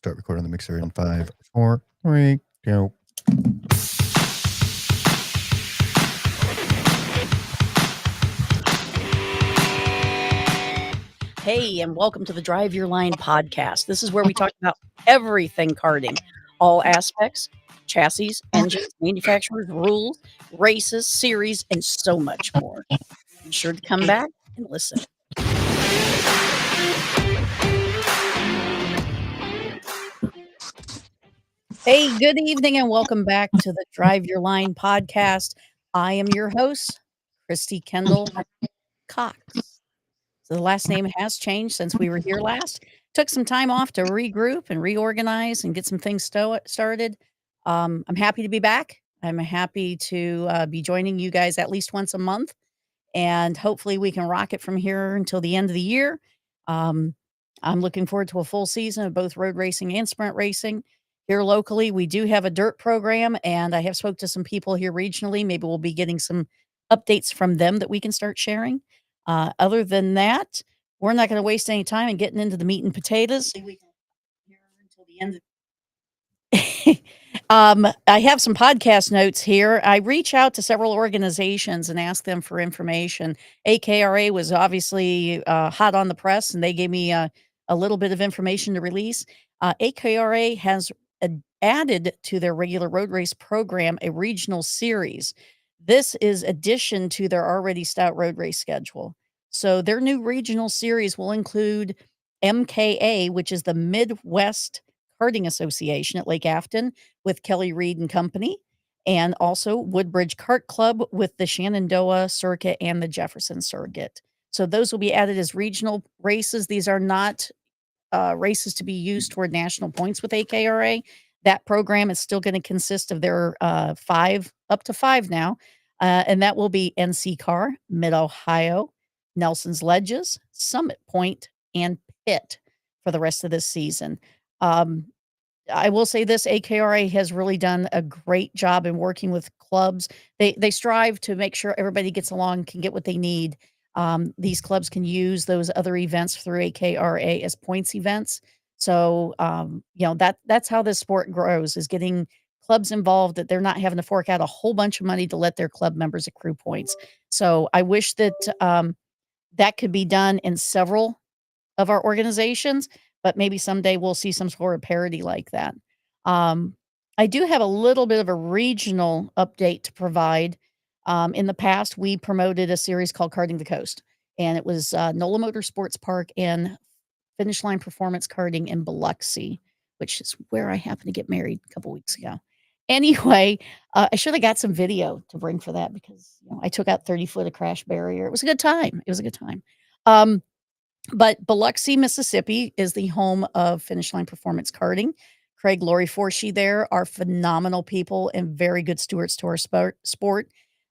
Start recording the mixer in 5, 4, 3, go. Hey, and welcome to the Drive Your Line podcast. This is where we talk about everything karting, all aspects, chassis, engines, manufacturers, rules, races, series, and so much more. Be sure to come back and listen. Hey, good evening, and welcome back to the Drive Your Line podcast. I am your host, Christy Kendall-Cox. So the last name has changed since we were here last. Took some time off to regroup and reorganize and get some things started. I'm happy to be back. I'm happy to be joining you guys at least once a month, and hopefully we can rock it from here until the end of the year. Um, I'm looking forward to a full season of both road racing and sprint racing. Here locally, we do have a dirt program, and I have spoke to some people here regionally. Maybe we'll be getting some updates from them that we can start sharing. Other than that, we're not going to waste any time in getting into the meat and potatoes. We can here until the end I have some podcast notes here. I reach out to several organizations and ask them for information. AKRA was obviously hot on the press, and they gave me a little bit of information to release. AKRA has added to their regular road race program a regional series. This is addition to their already stout road race schedule. So their new regional series will include MKA, which is the Midwest Karting Association at Lake Afton with Kelly Reed and Company, and also Woodbridge Kart Club with the Shenandoah Circuit and the Jefferson Circuit. So those will be added as regional races. These are not races to be used toward national points with AKRA. That program is still going to consist of their up to five now, and that will be NC Car, Mid-Ohio, Nelson's Ledges, Summit Point, and Pitt for the rest of this season. I will say this, AKRA has really done a great job in working with clubs. They strive to make sure everybody gets along, can get what they need. These clubs can use those other events through AKRA as points events. So, that's how this sport grows, is getting clubs involved, that they're not having to fork out a whole bunch of money to let their club members accrue points. So I wish that that could be done in several of our organizations, but maybe someday we'll see some sort of parity like that. I do have a little bit of a regional update to provide. In the past, we promoted a series called Karting the Coast, and it was NOLA Motorsports Park and Finish Line Performance Karting in Biloxi, which is where I happened to get married a couple weeks ago. Anyway, I should have got some video to bring for that, because I took out 30 foot of crash barrier. It was a good time. But Biloxi, Mississippi is the home of Finish Line Performance Karting. Craig, Lori Forshee there are phenomenal people and very good stewards to our sport.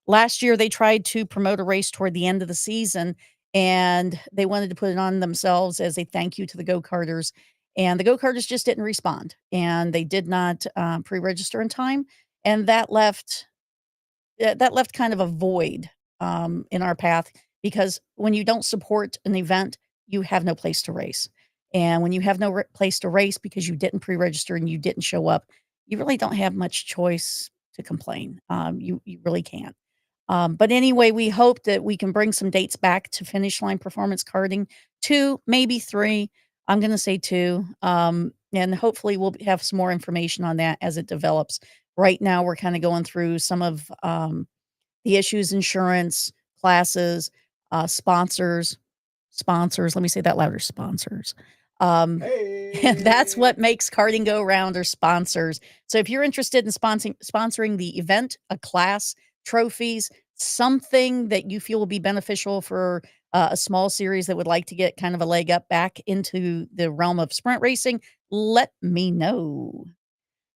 Last year, they tried to promote a race toward the end of the season, and they wanted to put it on themselves as a thank you to the go-karters. And the go-karters just didn't respond, and they did not pre-register in time. And that left kind of a void in our path, because when you don't support an event, you have no place to race. And when you have no place to race because you didn't pre-register and you didn't show up, you really don't have much choice to complain. You really can't. But anyway, we hope that we can bring some dates back to Finish Line Performance Karting, 2, maybe 3. I'm going to say 2. And hopefully we'll have some more information on that as it develops. Right now, we're kind of going through some of the issues: insurance, classes, sponsors. Let me say that louder: sponsors. And that's what makes karting go around, are sponsors. So if you're interested in sponsoring the event, a class, trophies, something that you feel will be beneficial for a small series that would like to get kind of a leg up back into the realm of sprint racing, let me know.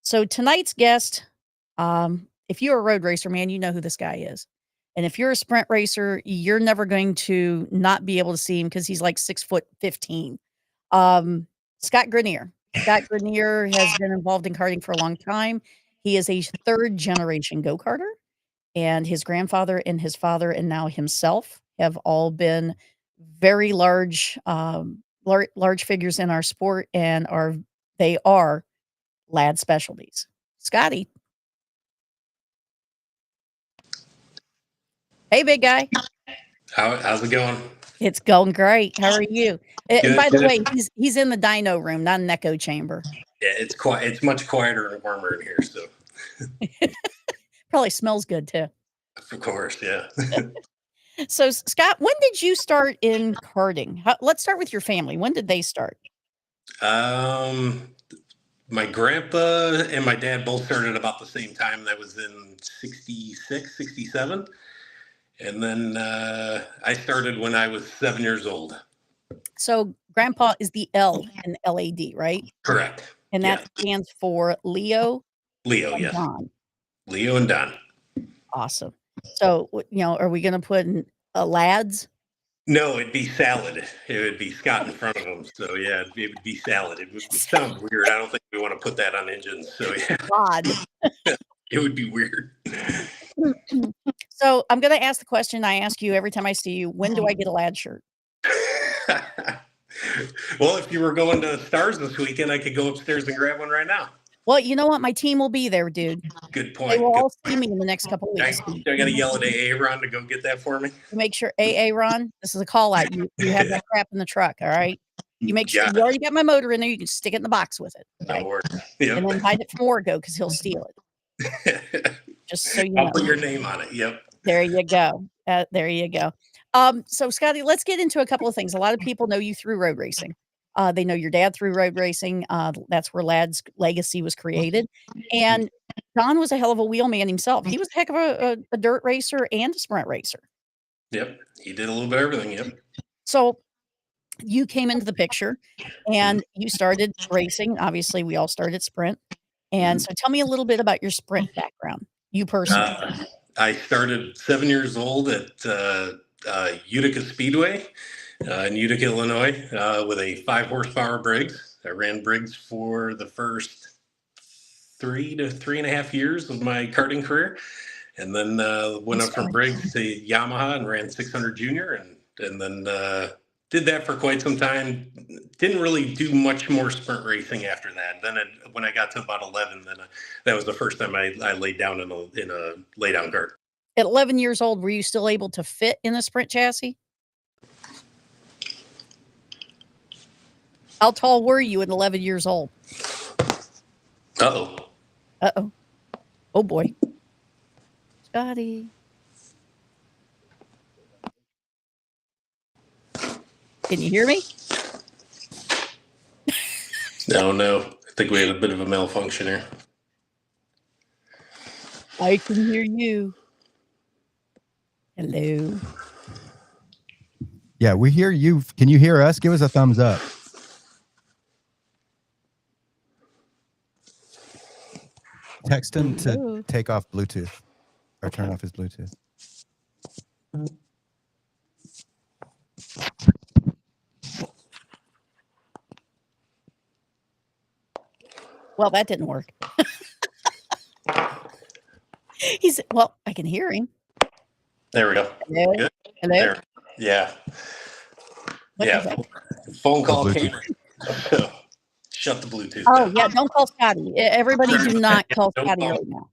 So tonight's guest, if you're a road racer, man, you know who this guy is. And if you're a sprint racer, you're never going to not be able to see him, because he's like 6'15". Scott Grenier. Scott Grenier has been involved in karting for a long time. He is a third generation go-karter, and his grandfather and his father and now himself have all been very large figures in our sport, and are They are L.A.D Specialties. Scotty. Hey, big guy. How's it going? It's going great. How are you? And by the Good. way, he's in the dyno room, not an echo chamber. Yeah, it's quiet. It's much quieter and warmer in here, so Probably smells good too. of course, yeah. So, Scott, when did you start in karting? Let's start with your family. When did they start? My grandpa and my dad both started about the same time. That was in 66, 67. And then I started when I was 7 years old. So, grandpa is the L in L.A.D, right? Correct. And that stands for Leo and Yes. Don. Leo and Don. Awesome. So, are we going to put in L.A.Ds? No, it'd be salad. It would be Scott in front of him. So yeah, it would be salad. It sounds weird. I don't think we want to put that on engines. So yeah, God. it would be weird. So I'm going to ask the question I ask you every time I see you. When do I get a L.A.D shirt? Well, if you were going to Stars this weekend, I could go upstairs and grab one right now. Well, you know what? My team will be there, dude. Good point. They will all see me in the next couple of weeks. I got to yell at AA Ron to go get that for me. Make sure, AA Ron, this is a call out. You have that crap in the truck, all right? You make sure you already got my motor in there. You can stick it in the box with it. Okay? No worries. Yep. And then hide it from Wargo because he'll steal it. Just so you know. I'll put your name on it. Yep. There you go. There you go. So, Scotty, let's get into a couple of things. A lot of people know you through road racing. They know your dad through road racing. That's where L.A.D's legacy was created. And Don was a hell of a wheelman himself. He was a heck of a dirt racer and a sprint racer. Yep. He did a little bit of everything. Yep. So you came into the picture and you started racing. Obviously, we all started sprint. And so tell me a little bit about your sprint background, you personally. I started 7 years old at Utica Speedway in Utica, Illinois, with a 5-horsepower Briggs. I ran Briggs for the first 3 to 3.5 years of my karting career, and then went up from Briggs to Yamaha and ran 600 Junior, and then did that for quite some time. Didn't really do much more sprint racing after that. Then when I got to about 11, then that was the first time I laid down in a lay down kart. At 11 years old, were you still able to fit in a sprint chassis? How tall were you at 11 years old? Uh-oh. Uh-oh. Oh, boy. Scotty. Can you hear me? No. I think we had a bit of a malfunction here. I can hear you. Hello. Yeah, we hear you. Can you hear us? Give us a thumbs up. Text him to take off Bluetooth or turn off his Bluetooth. Well, that didn't work. Well, I can hear him. There we go. Hello? Good. Hello? There. Yeah. What yeah. Phone call came. Shut the Bluetooth down. Yeah, don't call Scotty. Everybody do not call Scotty right now.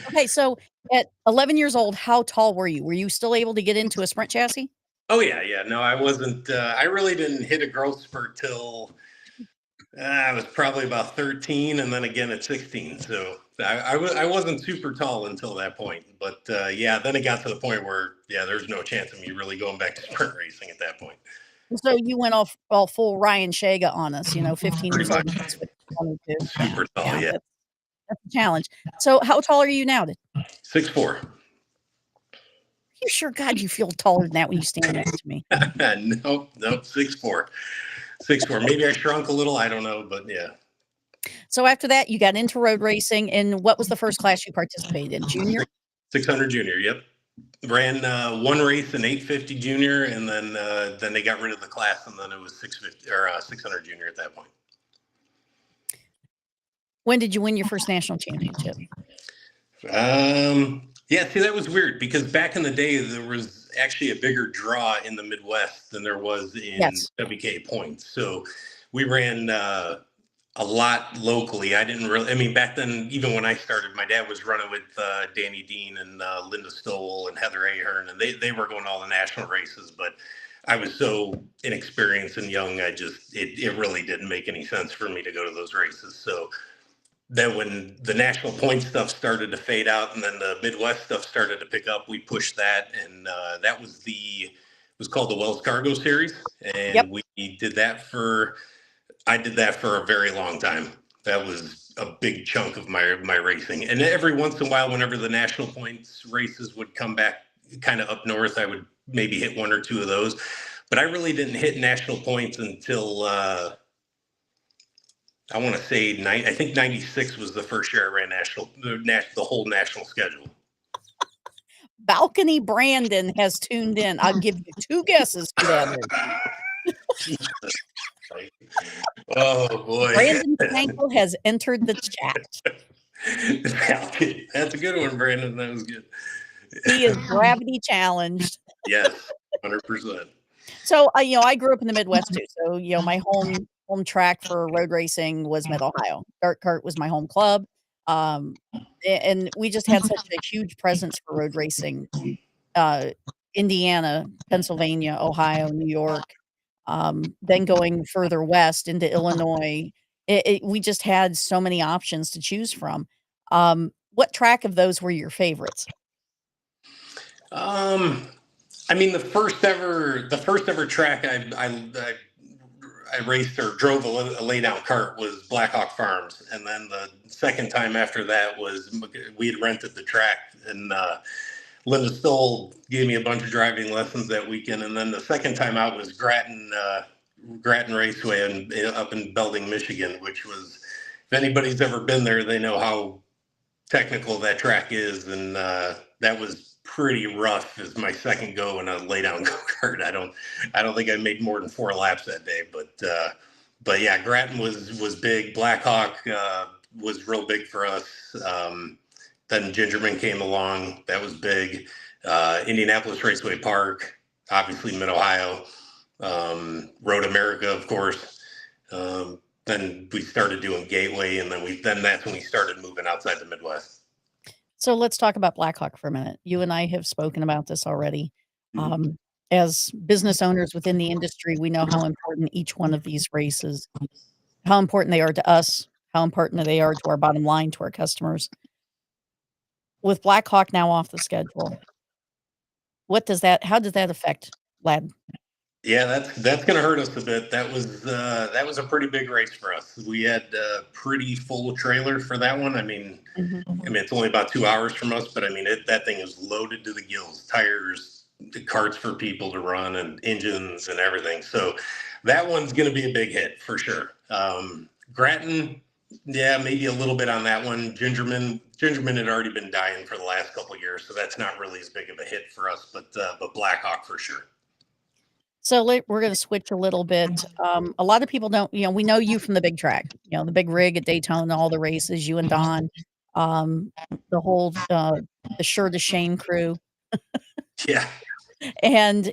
Okay, so at 11 years old, how tall were you? Were you still able to get into a sprint chassis? Oh, yeah. No, I wasn't. I really didn't hit a growth spurt till I was probably about 13, and then again at 16. So I wasn't super tall until that point. But then it got to the point where, there's no chance of me really going back to sprint racing at that point. So you went all full Ryan Shaga on us, 15 years old. Super tall, yeah. That's a challenge. So how tall are you now? 6'4". You sure, God, you feel taller than that when you stand next to me. Nope, 6'4". 6'4". Maybe I shrunk a little. I don't know, but yeah. So after that, you got into road racing. And what was the first class you participated in? Junior? 600 Junior, yep. Ran one race in 850 Junior, and then they got rid of the class, and then it was 650 or 600 Junior at that point. When did you win your first national championship? See, that was weird because back in the day, there was actually a bigger draw in the Midwest than there was in WK points. So we ran a lot locally. I didn't really, I mean, back then, even when I started, my dad was running with Danny Dean and Linda Stoll and Heather Ahern, and they were going to all the national races. But I was so inexperienced and young, it really didn't make any sense for me to go to those races. So then when the national point stuff started to fade out and then the Midwest stuff started to pick up, we pushed that. And that was it was called the Wells Cargo Series. And we did that I did that for a very long time. That was a big chunk of my racing. And every once in a while, whenever the national points races would come back kind of up north, I would maybe hit one or two of those. But I really didn't hit national points until I want to say I think 96 was the first year I ran the whole national schedule. Balcony Brandon has tuned in. I'll give you two guesses who that is. Oh boy. Brandon Frankel has entered the chat. That's a good one, Brandon. That was good. He is gravity challenged. Yes, 100%. So, I grew up in the Midwest too. So, my home track for road racing was Mid-Ohio. Kart was my home club. And we just had such a huge presence for road racing. Indiana, Pennsylvania, Ohio, New York. Then going further west into Illinois, we just had so many options to choose from. What track of those were your favorites? I mean, the first ever track I raced or drove a lay down kart was Blackhawk Farms, and then the second time after that was we had rented the track, and Linda Stoll gave me a bunch of driving lessons that weekend, and then the second time out was Grattan Raceway up in Belding, Michigan, which was, if anybody's ever been there, they know how technical that track is, and that was pretty rough as my second go in a lay down go-kart. I don't think I made more than 4 laps that day, but yeah, Grattan was big. Blackhawk was real big for us. Then Gingerman came along. That was big. Indianapolis Raceway Park, obviously Mid-Ohio, Road America, of course. Then we started doing Gateway, and then that's when we started moving outside the Midwest. So let's talk about Blackhawk for a minute. You and I have spoken about this already. As business owners within the industry, we know how important each one of these races, how important they are to us, how important they are to our bottom line, to our customers. With Blackhawk now off the schedule, how does that affect L.A.D? Yeah, that's going to hurt us a bit. That was a pretty big race for us. We had a pretty full trailer for that one. I mean, it's only about 2 hours from us, but I mean, that thing is loaded to the gills, tires, the carts for people to run, and engines and everything. So that one's going to be a big hit for sure. Grattan, yeah, maybe a little bit on that one. Gingerman had already been dying for the last couple of years, so that's not really as big of a hit for us. But Blackhawk for sure. So we're going to switch a little bit. A lot of people don't, we know you from the big track, the big rig at Daytona, all the races, you and Don, the whole, the Sure to Shame crew. Yeah. And,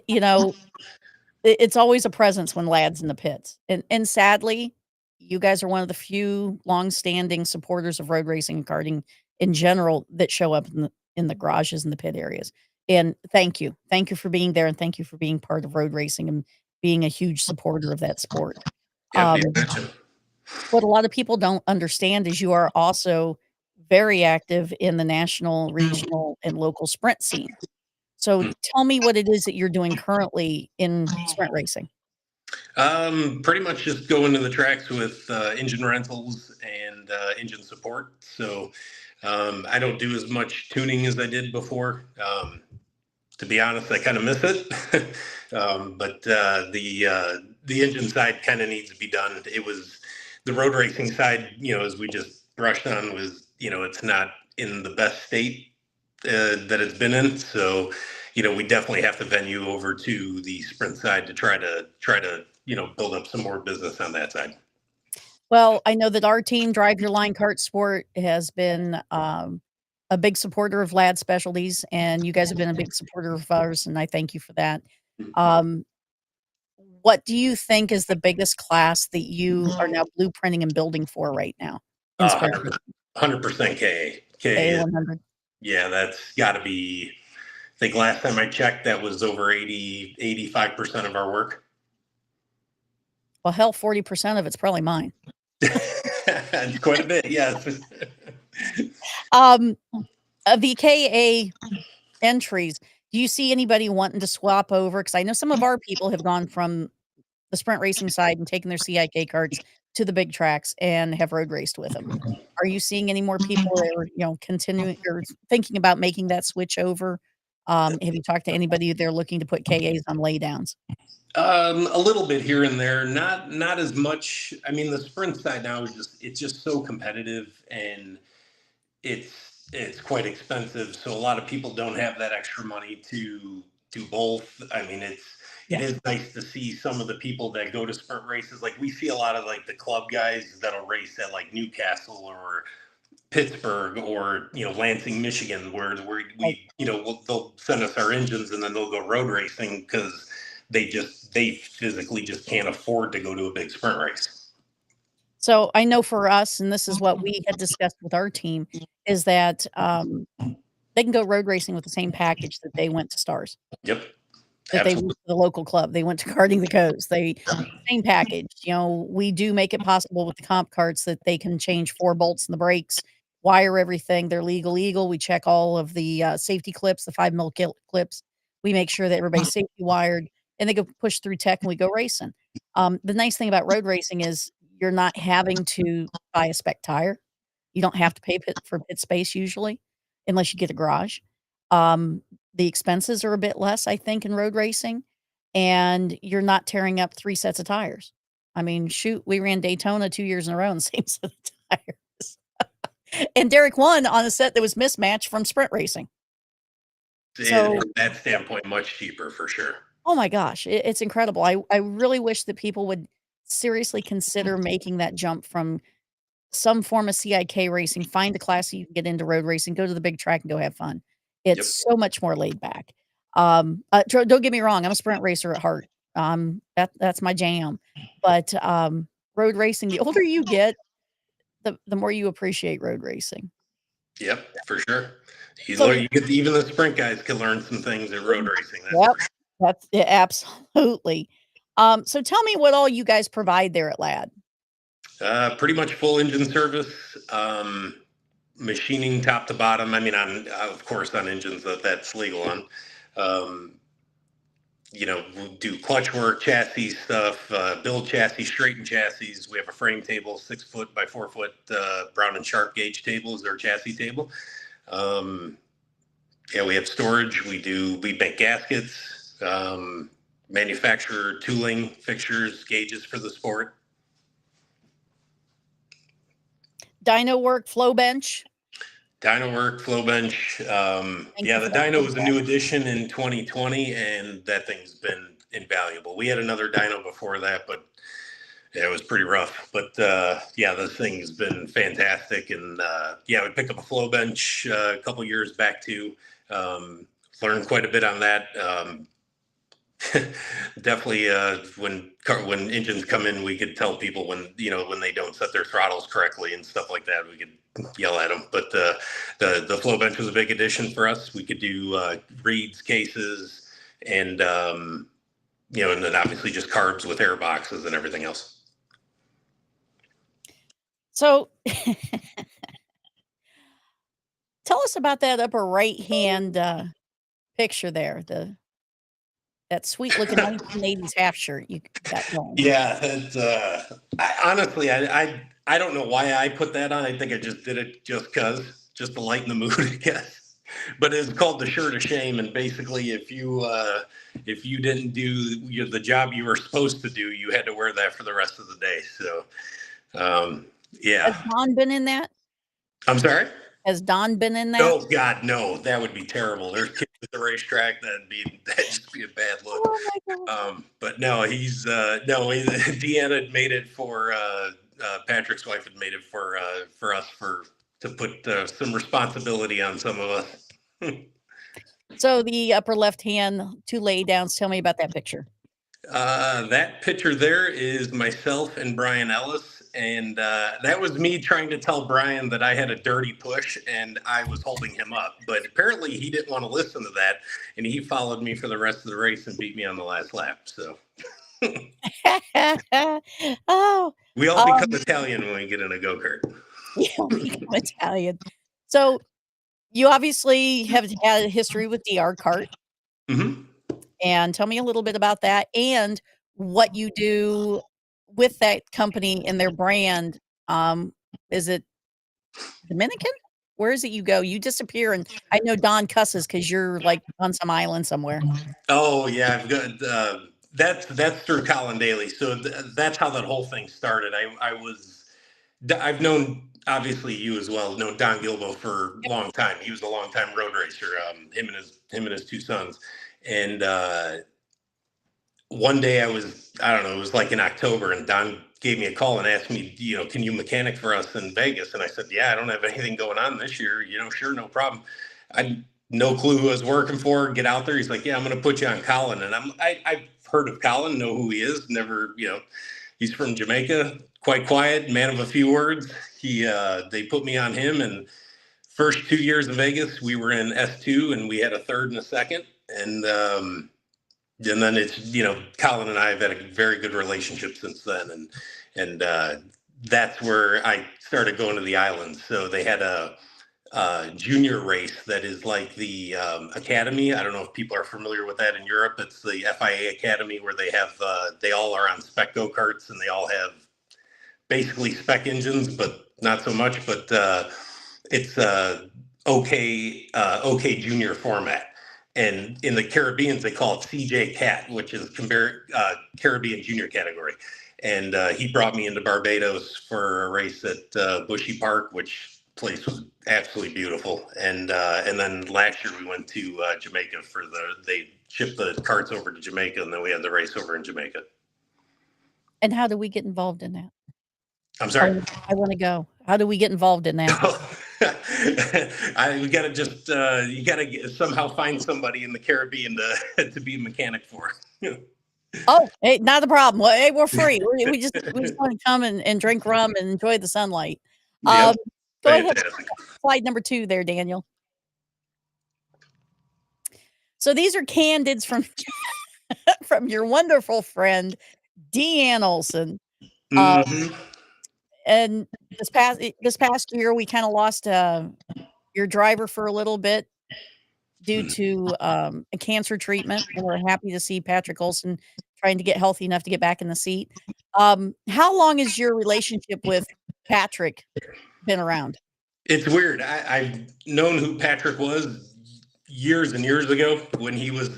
it's always a presence when L.A.D's in the pits. And sadly, you guys are one of the few longstanding supporters of road racing and karting in general that show up in the garages and the pit areas. And thank you. Thank you for being there, and thank you for being part of road racing and being a huge supporter of that sport. What a lot of people don't understand is you are also very active in the national, regional, and local sprint scene. So tell me what it is that you're doing currently in sprint racing. Pretty much just going to the tracks with engine rentals and engine support. So I don't do as much tuning as I did before. To be honest, I kind of miss it. But the engine side kind of needs to be done. It was the road racing side, as we just brushed on, was, it's not in the best state that it's been in. So, we definitely have to venue over to the sprint side to try to build up some more business on that side. Well, I know that our team, Drive Your Line KartSport, has been a big supporter of L.A.D Specialties, and you guys have been a big supporter of ours, and I thank you for that. what do you think is the biggest class that you are now blueprinting and building for right now in sprint? 100% KA. KA 100. Yeah, that's got to be. I think last time I checked, that was over 85% of our work. Well, hell, 40% of it's probably mine. It's quite a bit, yes. The KA entries, do you see anybody wanting to swap over? Because I know some of our people have gone from the sprint racing side and taken their CIK karts to the big tracks and have road raced with them. Are you seeing any more people that are, continuing or thinking about making that switch over? Have you talked to anybody they're looking to put KAs on laydowns? A little bit here and there, not as much. I mean, the sprint side now it's just so competitive, and it's quite expensive. So a lot of people don't have that extra money to do both. I mean, it is nice to see some of the people that go to sprint races. Like we see a lot of like the club guys that'll race at like Newcastle or Pittsburgh or Lansing, Michigan, where we they'll send us our engines and then they'll go road racing because they physically just can't afford to go to a big sprint race. So I know for us, and this is what we had discussed with our team, is that they can go road racing with the same package that they went to Stars. Yep. That they went to the local club. They went to Karting the Coast. Same package. We do make it possible with the Compkarts that they can change 4 bolts in the brakes, wire everything. They're legal. We check all of the safety clips, the 5 mil clips. We make sure that everybody's safety wired, and they go push through tech, and we go racing. The nice thing about road racing is you're not having to buy a spec tire. You don't have to pay for pit space usually, unless you get a garage. The expenses are a bit less, I think, in road racing, and you're not tearing up 3 sets of tires. I mean, shoot, we ran Daytona 2 years in a row in the same set of tires. And Derek won on a set that was mismatched from sprint racing. So from that standpoint, much cheaper for sure. Oh my gosh, it's incredible. I really wish that people would seriously consider making that jump from some form of CIK racing, find a class you can get into road racing, go to the big track and go have fun. It's so much more laid back. Don't get me wrong, I'm a sprint racer at heart. That's my jam. But road racing, the older you get, the more you appreciate road racing. Yep, for sure. Even the sprint guys can learn some things at road racing. That's absolutely. So tell me what all you guys provide there at L.A.D. Pretty much full engine service, machining top to bottom. I mean, of course on engines that's legal on. We'll do clutch work, chassis stuff, build chassis, straighten chassis. We have a frame table, 6 foot by 4 foot Brown and Sharp gauge table is our chassis table. We have storage. We make gaskets, manufacture tooling, fixtures, gauges for the sport. Dyno work, flow bench. Dyno work, flow bench. The dyno was a new addition in 2020, and that thing's been invaluable. We had another dyno before that, but it was pretty rough. But this thing's been fantastic. And we picked up a flow bench a couple years back too. Learned quite a bit on that. Definitely when engines come in, we could tell people when they don't set their throttles correctly and stuff like that. We could yell at them. But the flow bench was a big addition for us. We could do reeds, cases, and and then obviously just carbs with air boxes and everything else. So tell us about that upper right hand picture there. That sweet looking 1980s half shirt you got going. Yeah, that's honestly, I don't know why I put that on. I think I just did it just to lighten the mood, I guess. But it's called the shirt of shame, and basically, if you didn't do the job you were supposed to do, you had to wear that for the rest of the day. So, Has Don been in that? I'm sorry? Has Don been in that? Oh God, no! That would be terrible. There's kids at the racetrack. That'd just be a bad look. Oh my God. But no, Deanna made it for Patrick's wife had made it for us to put some responsibility on some of us. So the upper left hand 2 lay downs. Tell me about that picture. That picture there is myself and Brian Ellis. And that was me trying to tell Brian that I had a dirty push and I was holding him up. But apparently he didn't want to listen to that. And he followed me for the rest of the race and beat me on the last lap. So Oh, we all become Italian when we get in a go-kart. yeah, we become Italian. So you obviously have had a history with DR Kart. Mm-hmm. And tell me a little bit about that and what you do with that company and their brand. Is it Dominican? Where is it you go? You disappear, and I know Don cusses because you're like on some island somewhere. Oh yeah, I've got that's through Colin Daly. So that's how that whole thing started. I've known obviously you as well, known Don Gilbo for a long time. He was a long time road racer. Him and his two sons, and one day I don't know, it was like in October, and Don gave me a call and asked me, can you mechanic for us in Vegas? And I said, yeah, I don't have anything going on this year. Sure, no problem. I no clue who I was working for. Get out there. He's like, yeah, I'm going to put you on Colin. And I've heard of Colin, know who he is. Never, he's from Jamaica, quite quiet, man of a few words. They put me on him, and first 2 years in Vegas, we were in S2 and we had a third and a second. And then it's, Colin and I have had a very good relationship since then. And that's where I started going to the islands. So they had a junior race that is like the academy. I don't know if people are familiar with that in Europe. It's the FIA Academy where they all are on spec go-karts and they all have basically spec engines, but not so much. But it's OK junior format. And in the Caribbeans, they call it CJ Cat, which is Caribbean junior category. And he brought me into Barbados for a race at Bushy Park, which place was absolutely beautiful. And then last year we went to Jamaica they shipped the carts over to Jamaica, and then we had the race over in Jamaica. And how do we get involved in that? I'm sorry? I want to go. How do we get involved in that? We got to just, you got to somehow find somebody in the Caribbean to be a mechanic for. Oh, hey, not a problem. Well, hey, we're free. We just want to come and drink rum and enjoy the sunlight. Yep. Go ahead. Slide number 2 there, Daniel. So these are candids from from your wonderful friend, Deanne Olson. Mm-hmm. And this past year, we kind of lost your driver for a little bit due to a cancer treatment. And we're happy to see Patrick Olson trying to get healthy enough to get back in the seat. How long has your relationship with Patrick been around? It's weird. I've known who Patrick was years and years ago when he was,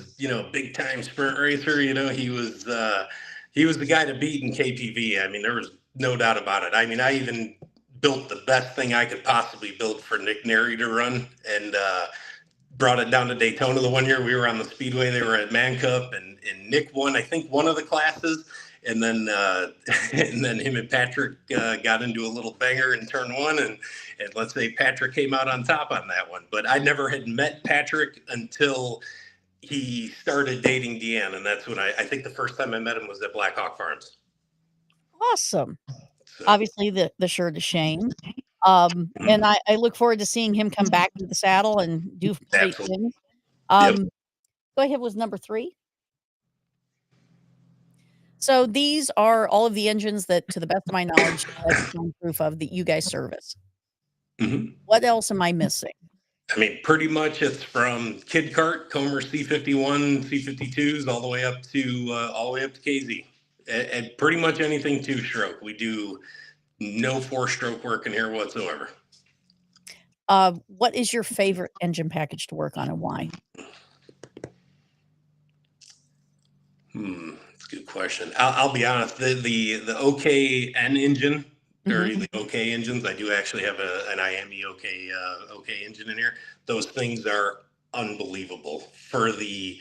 big time sprint racer. He was the guy to beat in KPV. I mean, there was no doubt about it. I mean, I even built the best thing I could possibly build for Nick Neri to run, and brought it down to Daytona the one year we were on the Speedway. They were at Man Cup, and Nick won, I think, one of the classes. And then him and Patrick got into a little banger in turn 1, and let's say Patrick came out on top on that one. But I never had met Patrick until he started dating Deanne, and that's when I think the first time I met him was at Black Hawk Farms. Awesome. So. Obviously, the shirt is Shane. And I look forward to seeing him come back to the saddle and do great things. Go ahead with number 3. So these are all of the engines that, to the best of my knowledge, I've shown proof of that you guys service. Mm-hmm. What else am I missing? I mean, pretty much it's from Kid Kart, Comer C51, C52s, all the way up to KZ, and pretty much anything 2-stroke. We do no 4-stroke work in here whatsoever. What is your favorite engine package to work on, and why? That's a good question. I'll be honest. The OKN engine, or the OK engines, I do actually have an IME OK engine in here. Those things are unbelievable for the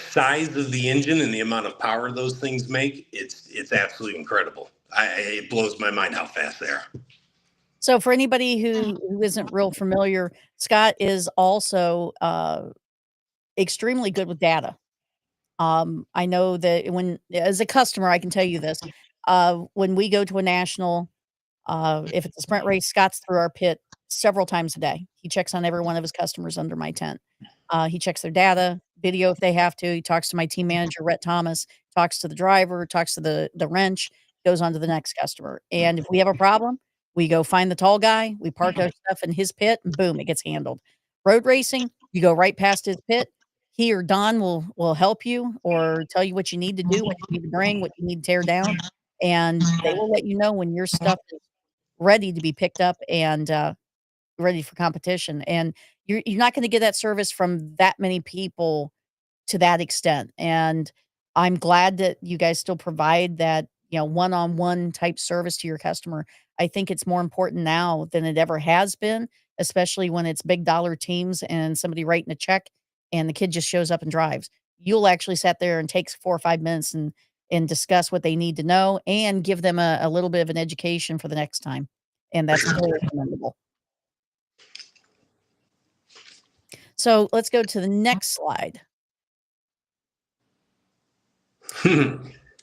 size of the engine and the amount of power those things make. It's absolutely incredible. It blows my mind how fast they are. So for anybody who isn't real familiar, Scott is also extremely good with data. I know that as a customer, I can tell you this, when we go to a national, if it's a sprint race, Scott's through our pit several times a day. He checks on every one of his customers under my tent. He checks their data, video if they have to. He talks to my team manager, Rhett Thomas, talks to the driver, talks to the wrench, goes on to the next customer. And if we have a problem, we go find the tall guy, we park our stuff in his pit, and boom, it gets handled. Road racing, you go right past his pit. He or Don will help you or tell you what you need to do, what you need to bring, what you need to tear down, and they will let you know when your stuff is ready to be picked up and, ready for competition, and you're not gonna get that service from that many people to that extent, and I'm glad that you guys still provide that, one-on-one type service to your customer. I think it's more important now than it ever has been, especially when it's big dollar teams and somebody writing a check and the kid just shows up and drives. You'll actually sit there and takes 4 or 5 minutes and discuss what they need to know and give them a little bit of an education for the next time, and that's very commendable. So, let's go to the next slide.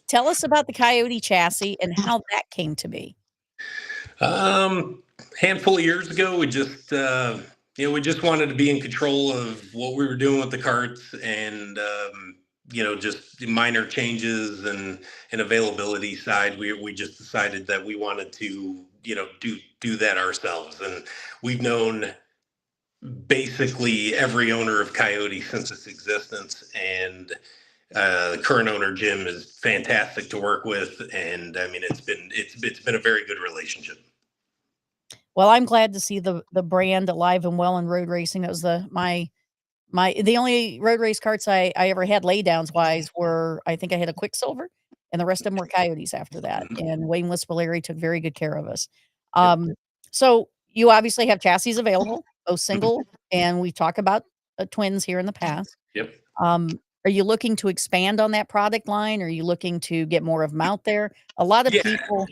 Tell us about the Coyote chassis and how that came to be. Handful of years ago, we just wanted to be in control of what we were doing with the carts and, just minor changes and availability side. We just decided that we wanted to, do that ourselves. And we've known basically every owner of Coyote since its existence. And the current owner, Jim, is fantastic to work with. And I mean, it's been a very good relationship. Well, I'm glad to see the brand alive and well in road racing. That was the only road race carts I ever had laydowns wise were, I think I had a Quicksilver, and the rest of them were Coyotes after that. And Wayne Lispelary took very good care of us. So you obviously have chassis available, both single, and we talk about twins here in the past. Yep. Are you looking to expand on that product line? Are you looking to get more of them out there? A lot of people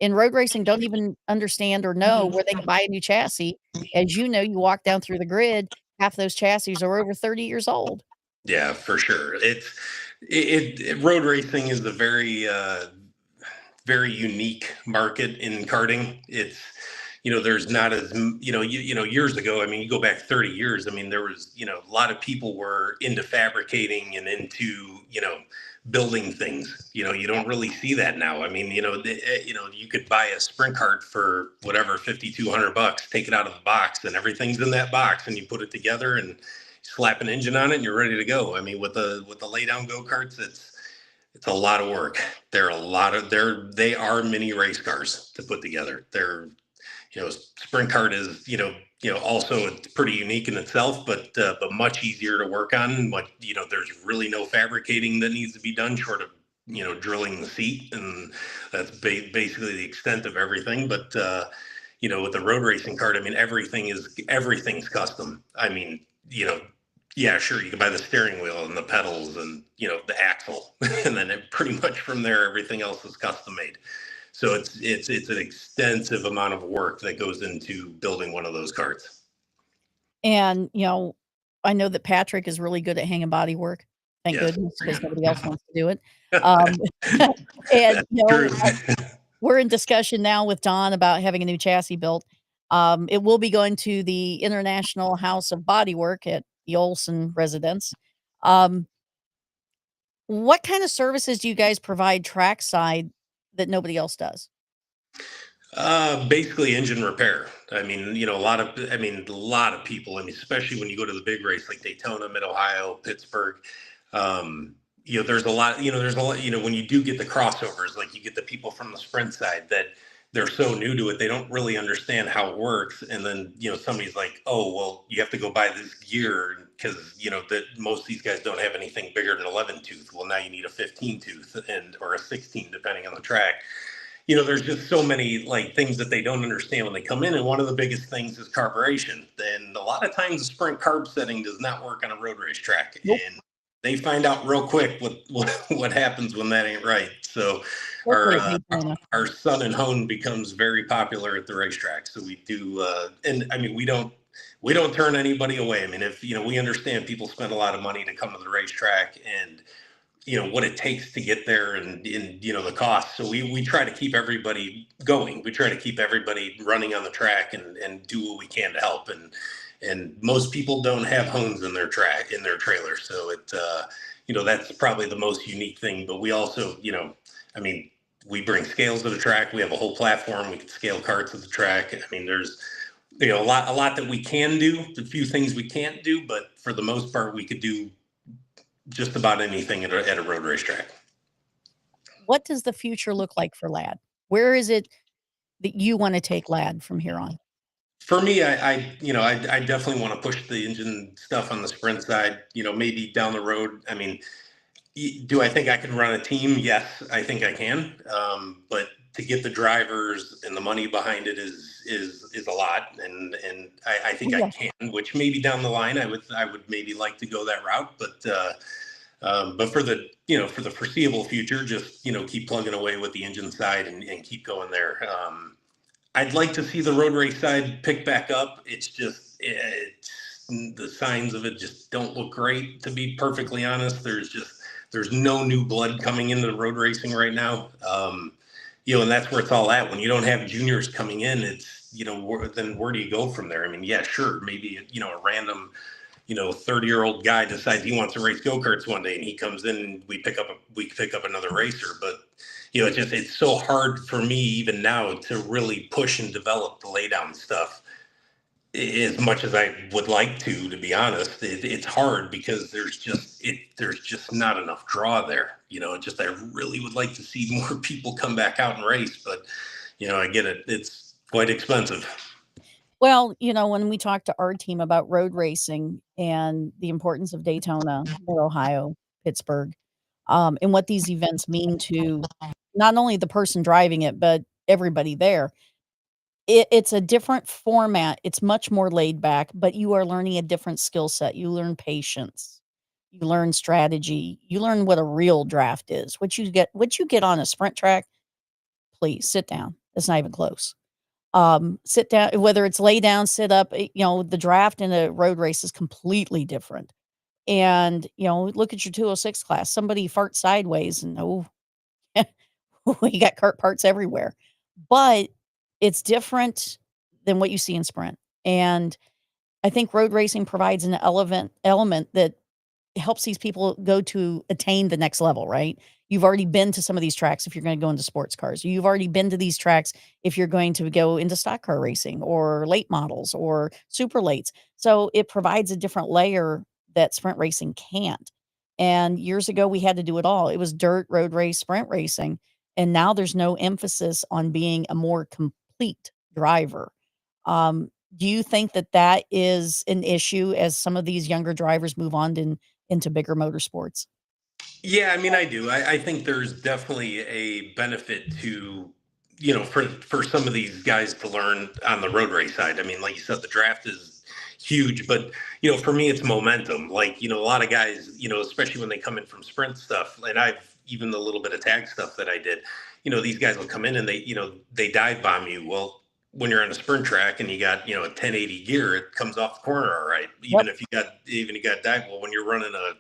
in road racing don't even understand or know where they can buy a new chassis. As you know, you walk down through the grid, half of those chassis are over 30 years old. Yeah, for sure. Road racing is a very unique market in karting. It's, there's not as, years ago, I mean, you go back 30 years, I mean, there was, a lot of people were into fabricating and into, building things. You don't really see that now. I mean, you could buy a sprint cart for whatever, $5,200, take it out of the box and everything's in that box and you put it together and slap an engine on it and you're ready to go. I mean, with the lay down go-karts, it's a lot of work. They are mini race cars to put together. Sprint cart is, also it's pretty unique in itself, but much easier to work on. But, there's really no fabricating that needs to be done short of, drilling the seat. And that's basically the extent of everything. But, with the road racing cart, I mean, everything's custom. I mean, yeah, sure, you can buy the steering wheel and the pedals and, the axle. And then pretty much from there, everything else is custom made. So it's an extensive amount of work that goes into building one of those carts. And, I know that Patrick is really good at hanging body work. Thank goodness, because nobody else wants to do it. And, we're in discussion now with Don about having a new chassis built. It will be going to the International House of Bodywork at the Olson residence. What kind of services do you guys provide trackside that nobody else does? Basically engine repair. I mean, a lot of people, I mean, especially when you go to the big race like Daytona, Mid-Ohio, Pittsburgh, there's a lot, when you do get the crossovers, like you get the people from the sprint side that they're so new to it, they don't really understand how it works. And then, somebody's like, oh, well, you have to go buy this gear because, that most of these guys don't have anything bigger than 11 tooth. Well, now you need a 15 tooth or a 16, depending on the track. There's just so many things that they don't understand when they come in. And one of the biggest things is carburation. And a lot of times the sprint carb setting does not work on a road race track. Nope. And they find out real quick what happens when that ain't right. So our Sun and Hone becomes very popular at the racetrack. So we do, and I mean, we don't turn anybody away. I mean, if, we understand people spend a lot of money to come to the racetrack and, what it takes to get there and the cost. So we try to keep everybody going. We try to keep everybody running on the track and do what we can to help. And most people don't have homes in their trailer. So that's probably the most unique thing. But we also, we bring scales to the track. We have a whole platform. We can scale carts at the track. I mean, there's, a lot that we can do, a few things we can't do, but for the most part, we could do just about anything at a road racetrack. What does the future look like for L.A.D? Where is it that you want to take L.A.D from here on? For me, I definitely want to push the engine stuff on the sprint side, maybe down the road. I mean, do I think I can run a team? Yes, I think I can. But to get the drivers and the money behind it is a lot. And I think I can, which maybe down the line, I would maybe like to go that route, but for the foreseeable future, just, keep plugging away with the engine side and keep going there. I'd like to see the road race side pick back up. It's just, the signs of it just don't look great, to be perfectly honest. There's no new blood coming into the road racing right now. And that's where it's all at. When you don't have juniors coming in, it's, then where do you go from there? I mean, yeah, sure. Maybe, a random, 30-year-old guy decides he wants to race go-karts one day and he comes in and we pick up another racer. But, it's so hard for me even now to really push and develop the laydown stuff as much as I would like to be honest. It's hard because there's just not enough draw there. I really would like to see more people come back out and race, but, I get it. It's quite expensive. Well, when we talked to our team about road racing and the importance of Daytona, Mid-Ohio, Pittsburgh, and what these events mean to not only the person driving it, but everybody there. It's a different format. It's much more laid back, but you are learning a different skill set. You learn patience. You learn strategy. You learn what a real draft is. What you get on a sprint track, please sit down. It's not even close. Sit down, whether it's lay down, sit up, the draft in a road race is completely different. And, look at your 206 class. Somebody farts sideways and we got cart parts everywhere. But it's different than what you see in sprint. And I think road racing provides an element that helps these people go to attain the next level, right? You've already been to some of these tracks if you're going to go into sports cars. You've already been to these tracks if you're going to go into stock car racing or late models or super lates. So it provides a different layer that sprint racing can't. And years ago, we had to do it all. It was dirt, road race, sprint racing. And now there's no emphasis on being a more complete driver. Do you think that is an issue as some of these younger drivers move on into bigger motorsports? Yeah, I mean, I do. I think there's definitely a benefit to, for some of these guys to learn on the road race side. I mean, like you said, the draft is huge, but, for me, it's momentum. Like, a lot of guys, especially when they come in from sprint stuff, and even the little bit of tag stuff that I did, these guys will come in and they dive bomb you. Well, when you're on a sprint track and you got, a 1080 gear, it comes off the corner all right. Even if you got dive, well, when you're running a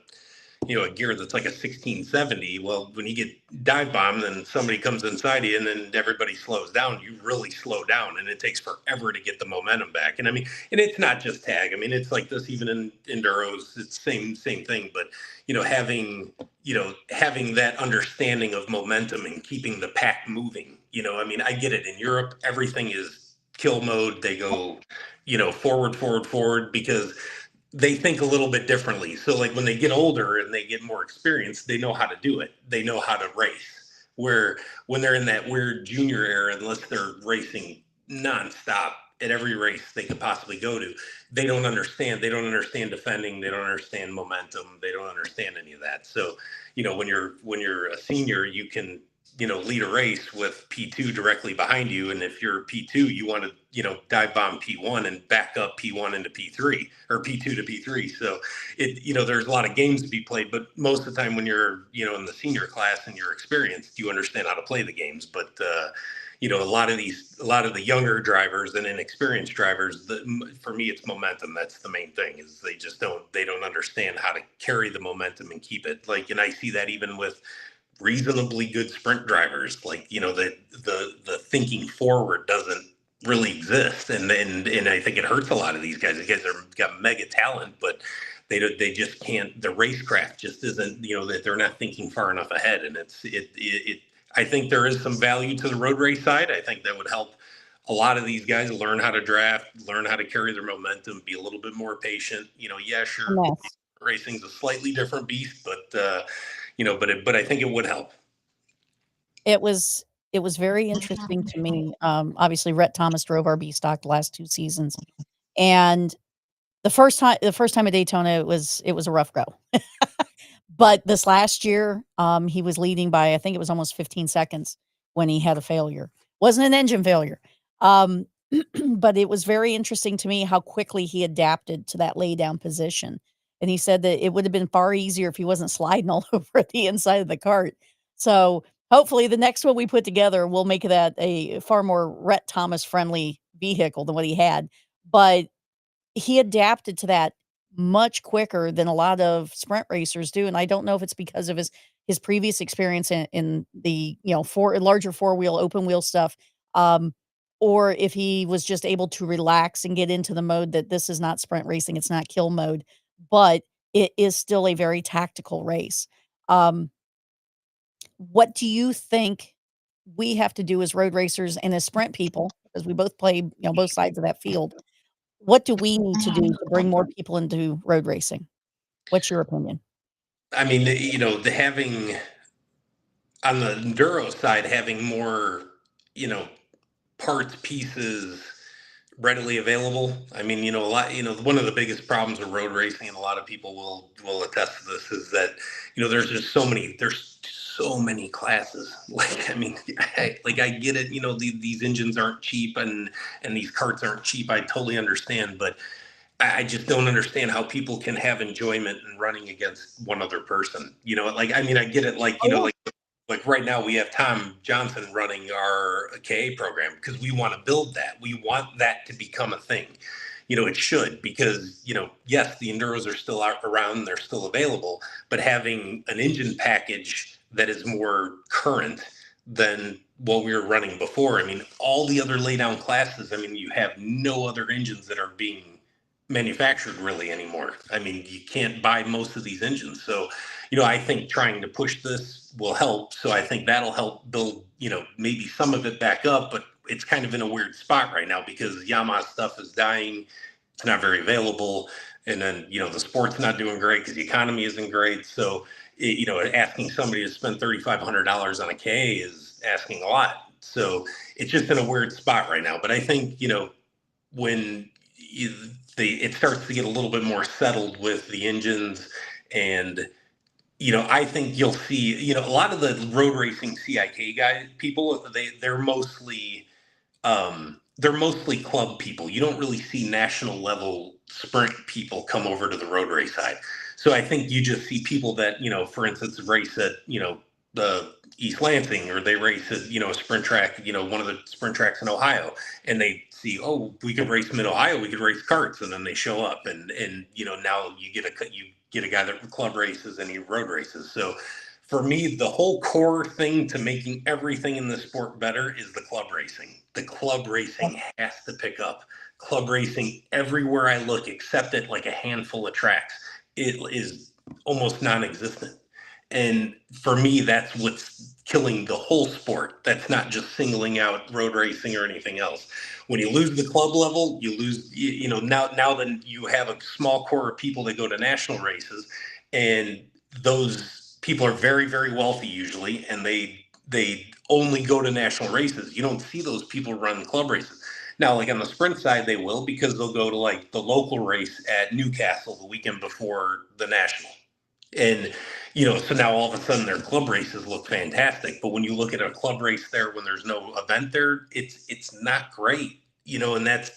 gear that's like a 1670, well, when you get dive bombed, then somebody comes inside you and then everybody slows down. You really slow down and it takes forever to get the momentum back. And I mean, and it's not just tag. I mean, it's like this even in enduros, it's same thing. But, having that understanding of momentum and keeping the pack moving, I mean, I get it. In Europe, everything is kill mode. They go, forward, because they think a little bit differently. So like when they get older and they get more experience, they know how to do it. They know how to race. Where when they're in that weird junior era, unless they're racing nonstop at every race they could possibly go to, they don't understand. They don't understand defending. They don't understand momentum. They don't understand any of that. So, when you're a senior, you can, lead a race with P2 directly behind you. And if you're P2, you want to, dive bomb P1 and back up P1 into P3 or P2 to P3. So there's a lot of games to be played, but most of the time when you're, in the senior class and you're experienced, you understand how to play the games. But, a lot of the younger drivers and inexperienced drivers, for me, it's momentum. That's the main thing, is they don't understand how to carry the momentum and keep it. Like, and I see that even with reasonably good sprint drivers, like, the thinking forward doesn't really exist. And I think it hurts a lot of these guys. The guys got mega talent, but they just can't, the racecraft just isn't, that they're not thinking far enough ahead. And I think there is some value to the road race side. I think that would help a lot of these guys learn how to draft, learn how to carry their momentum, be a little bit more patient. Yeah, sure. Yes. Racing's a slightly different beast, but but I think it would help. It was very interesting to me. Obviously, Rhett Thomas drove our B stock the last 2 seasons, and the first time at Daytona, it was a rough go. But this last year, he was leading by, I think it was almost 15 seconds when he had a failure. Wasn't an engine failure. But it was very interesting to me how quickly he adapted to that lay down position. And he said that it would have been far easier if he wasn't sliding all over the inside of the cart. So hopefully the next one we put together will make that a far more Rhett Thomas friendly vehicle than what he had. But he adapted to that much quicker than a lot of sprint racers do, and I don't know if it's because of his previous experience in the, larger four-wheel, open wheel stuff, or if he was just able to relax and get into the mode that this is not sprint racing, it's not kill mode, but it is still a very tactical race. What do you think we have to do as road racers and as sprint people, because we both play, both sides of that field? What do we need to do to bring more people into road racing? What's your opinion? I mean, the having on the enduro side, having more, parts, pieces readily available. I mean, a lot, one of the biggest problems with road racing, and a lot of people will attest to this, is that, there's so many classes. Like, I mean, I get it, these engines aren't cheap, and these carts aren't cheap. I totally understand, but I just don't understand how people can have enjoyment in running against one other person. I mean, I get it. Like, like right now we have Tom Johnson running our KA program because we want to build that. We want that to become a thing. It should, because, yes, the enduros are still out around, they're still available, but having an engine package that is more current than what we were running before. I mean, all the other laydown classes, I mean, you have no other engines that are being manufactured really anymore. I mean, you can't buy most of these engines. So, I think trying to push this will help. So I think that'll help build, maybe some of it back up, but it's kind of in a weird spot right now because Yamaha stuff is dying. It's not very available. And then, the sport's not doing great because the economy isn't great. So, asking somebody to spend $3,500 on a KA is asking a lot. So it's just in a weird spot right now. But I think, when it starts to get a little bit more settled with the engines, and I think you'll see, a lot of the road racing CIK guys, people, they're mostly club people. You don't really see national level sprint people come over to the road race side. So I think you just see people that, for instance, race at, the East Lansing, or they race at, a sprint track, one of the sprint tracks in Ohio, and they see, oh, we could race mid-Ohio, we could race karts, and then they show up, and now you get a guy that club races and he road races. So for me, the whole core thing to making everything in the sport better is the club racing. The club racing has to pick up. Club racing, everywhere I look, except at like a handful of tracks, it is almost non-existent. And for me, that's what's killing the whole sport. That's not just singling out road racing or anything else. When you lose the club level, you lose, now then you have a small core of people that go to national races, and those people are very, very wealthy usually, and they only go to national races. You don't see those people run club races. Now, like on the sprint side, they will, because they'll go to like the local race at Newcastle the weekend before the national. And, so now all of a sudden their club races look fantastic. But when you look at a club race there, when there's no event there, it's not great, and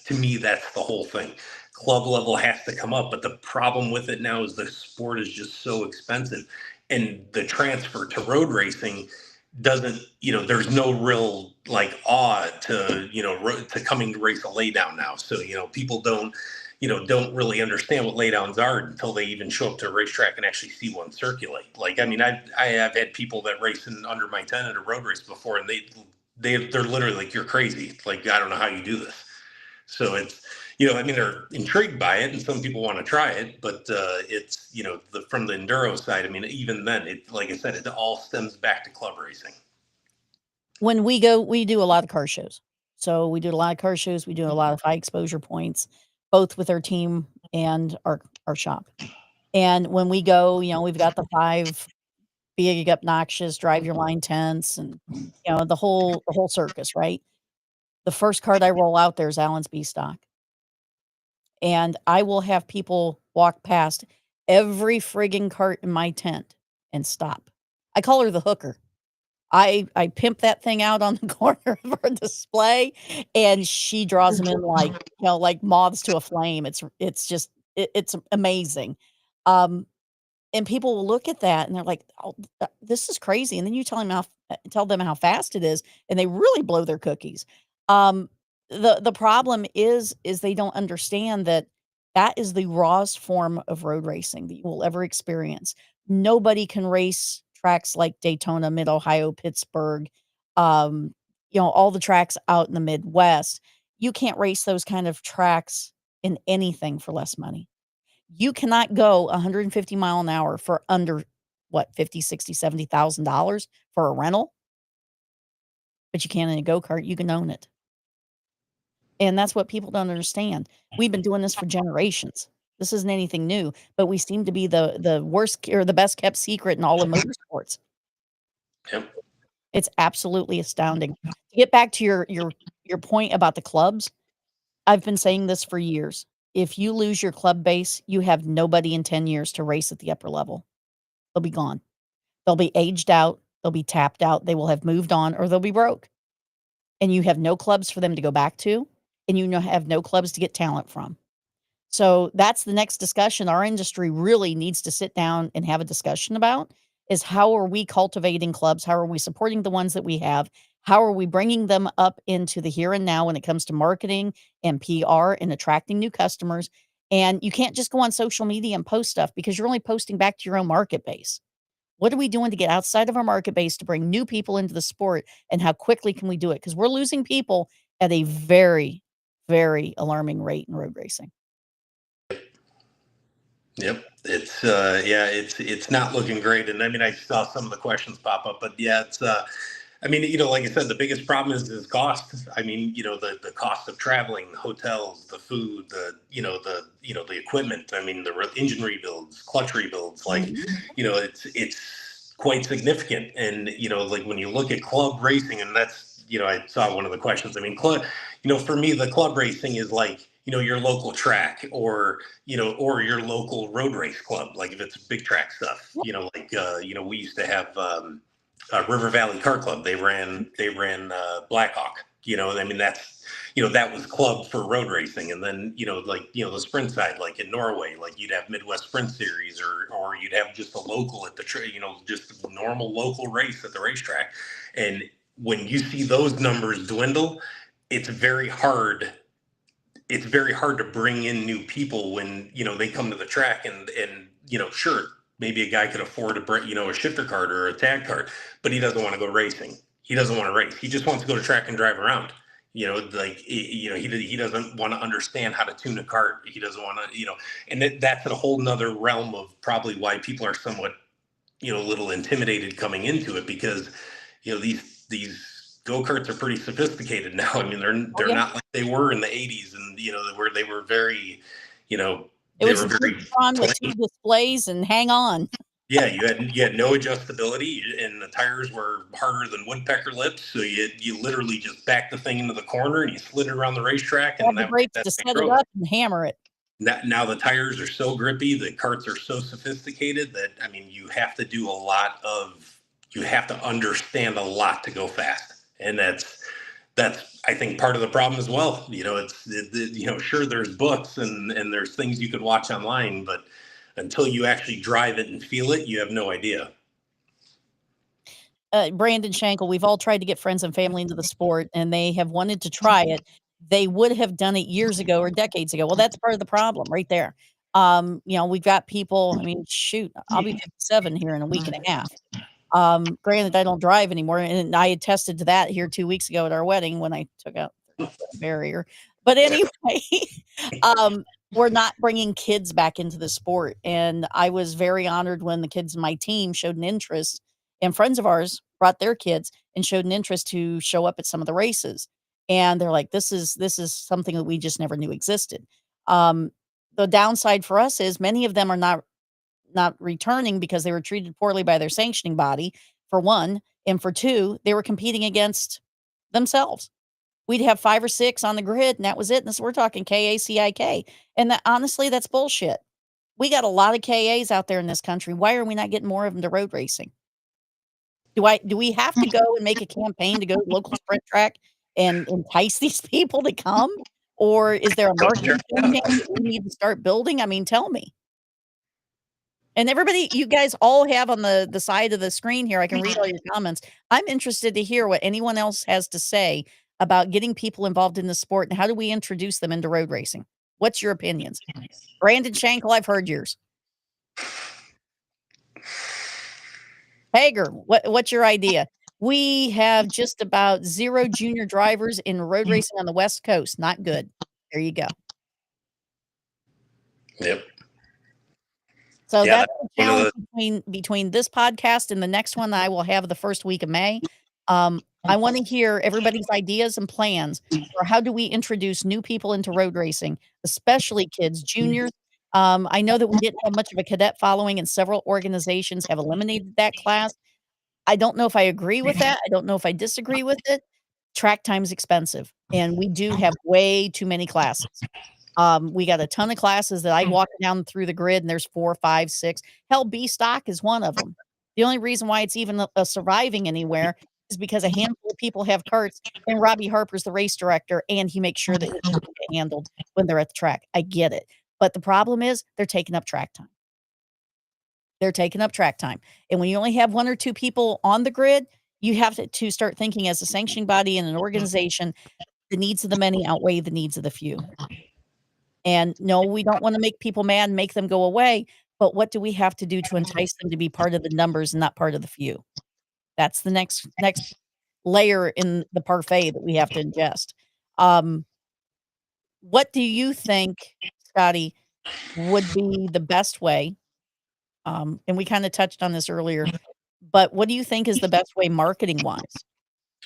to me, that's the whole thing. Club level has to come up. But the problem with it now is the sport is just so expensive, and the transfer to road racing doesn't, there's no real like awe to, to coming to race a laydown now. So, people don't really understand what laydowns are until they even show up to a racetrack and actually see one circulate. Like, I mean, I have had people that race in under my tent at a road race before, and they're literally like, "You're crazy. Like, I don't know how you do this." So it's, I mean, they're intrigued by it, and some people want to try it, but it's, from the enduro side, I mean, even then, like I said, it all stems back to club racing. When we go, we do a lot of car shows. So we do a lot of car shows. We do a lot of high exposure points, both with our team and our shop. And when we go, we've got the 5 big obnoxious drive your line tents and the whole circus, right? The first card I roll out there is Allen's B stock. And I will have people walk past every frigging cart in my tent and stop. I call her the hooker. I pimp that thing out on the corner of our display, and she draws them in like, like moths to a flame. It's just it's amazing. Um, and people will look at that and they're like, "Oh, this is crazy." And then you tell them how fast it is, and they really blow their cookies. Um, the problem is they don't understand that that is the rawest form of road racing that you will ever experience. Nobody can race tracks like Daytona, Mid Ohio, Pittsburgh, um, all the tracks out in the Midwest. You can't race those kind of tracks in anything for less money. You cannot go 150 mile an hour for under what, 50, 60, $70,000 for a rental, but you can in a go-kart, you can own it. And that's what people don't understand. We've been doing this for generations. This isn't anything new, but we seem to be the worst or the best kept secret in all of motorsports. Yep. It's absolutely astounding. To get back to your point about the clubs, I've been saying this for years. If you lose your club base, you have nobody in 10 years to race at the upper level. They'll be gone. They'll be aged out, they'll be tapped out, they will have moved on, or they'll be broke. And you have no clubs for them to go back to, and have no clubs to get talent from. So that's the next discussion our industry really needs to sit down and have a discussion about, is how are we cultivating clubs? How are we supporting the ones that we have? How are we bringing them up into the here and now when it comes to marketing and PR and attracting new customers? And you can't just go on social media and post stuff because you're only posting back to your own market base. What are we doing to get outside of our market base to bring new people into the sport, and how quickly can we do it? Because we're losing people at a very, very alarming rate in road racing. Yep. It's it's not looking great. And I mean, I saw some of the questions pop up, but yeah, it's I mean, like I said, the biggest problem is cost. I mean, the cost of traveling, the hotels, the food, the equipment. I mean, the engine rebuilds, clutch rebuilds, like, it's quite significant. And, like when you look at club racing, and that's, I saw one of the questions. I mean, for me, the club racing is like, your local track, or your local road race club. Like if it's big track stuff, like, we used to have, River Valley Kart Club. They ran Blackhawk. I mean, that's, that was club for road racing. And then, the sprint side, like in Norway, like you'd have Midwest Sprint Series, or you'd have just a local at the just a normal local race at the racetrack. And when you see those numbers dwindle, it's very hard to bring in new people when, they come to the track, and sure, maybe a guy could afford a shifter cart or a tag cart, but he doesn't want to go racing. He doesn't want to race. He just wants to go to track and drive around. He doesn't want to understand how to tune a cart. He doesn't want to, and that's a whole nother realm of probably why people are somewhat, a little intimidated coming into it, because, these go-karts are pretty sophisticated now. I mean, they're not like they were in the 80s, and where they were very, it was very fun with 2 displays and hang on. Yeah, you had no adjustability, and the tires were harder than woodpecker lips. So you literally just backed the thing into the corner and you slid it around the racetrack, and the brakes to set it up and hammer it. Now the tires are so grippy, the carts are so sophisticated that, I mean, you have to understand a lot to go fast. And that's I think part of the problem as well. Sure, there's books and there's things you could watch online, but until you actually drive it and feel it, you have no idea. Brandon Shankle, we've all tried to get friends and family into the sport, and they have wanted to try it. They would have done it years ago or decades ago. Well, that's part of the problem right there. We've got people, I mean, shoot, I'll be 57 here in a week and a half. Granted, I don't drive anymore, and I attested to that here 2 weeks ago at our wedding when I took out the barrier. But anyway, um, we're not bringing kids back into the sport, and I was very honored when the kids in my team showed an interest, and friends of ours brought their kids and showed an interest to show up at some of the races. And they're like, "This is something that we just never knew existed." Um, the downside for us is many of them are not returning because they were treated poorly by their sanctioning body, for one, and for two, they were competing against themselves. We'd have 5 or 6 on the grid, and that was it, and this we're talking KACIK, and that honestly, that's bullshit. We got a lot of KAs out there in this country. Why are we not getting more of them to road racing? Do we have to go and make a campaign to go to local sprint track and entice these people to come? Or is there a marketing campaign that we need to start building? I mean, tell me. And everybody, you guys all have on the side of the screen here, I can read all your comments. I'm interested to hear what anyone else has to say about getting people involved in the sport and how do we introduce them into road racing? What's your opinions? Brandon Shankle, I've heard yours. Hager, what's your idea? We have just about 0 junior drivers in road racing on the West Coast. Not good. There you go. Yep. So that's the challenge between this podcast and the next one that I will have the first week of May. I want to hear everybody's ideas and plans for how do we introduce new people into road racing, especially kids, juniors. I know that we didn't have much of a cadet following, and several organizations have eliminated that class. I don't know if I agree with that. I don't know if I disagree with it. Track time is expensive, and we do have way too many classes. We got a ton of classes that I walk down through the grid, and there's 4, 5, 6. Hell, B stock is one of them. The only reason why it's even surviving anywhere is because a handful of people have carts, and Robbie Harper's the race director, and he makes sure that his children get handled when they're at the track. I get it. But the problem is they're taking up track time. They're taking up track time. And when you only have 1 or 2 people on the grid, you have to start thinking as a sanctioning body and an organization, the needs of the many outweigh the needs of the few. And no, we don't want to make people mad and make them go away, but what do we have to do to entice them to be part of the numbers and not part of the few? That's the next layer in the parfait that we have to ingest. What do you think, Scotty, would be the best way? And we kind of touched on this earlier, but what do you think is the best way marketing-wise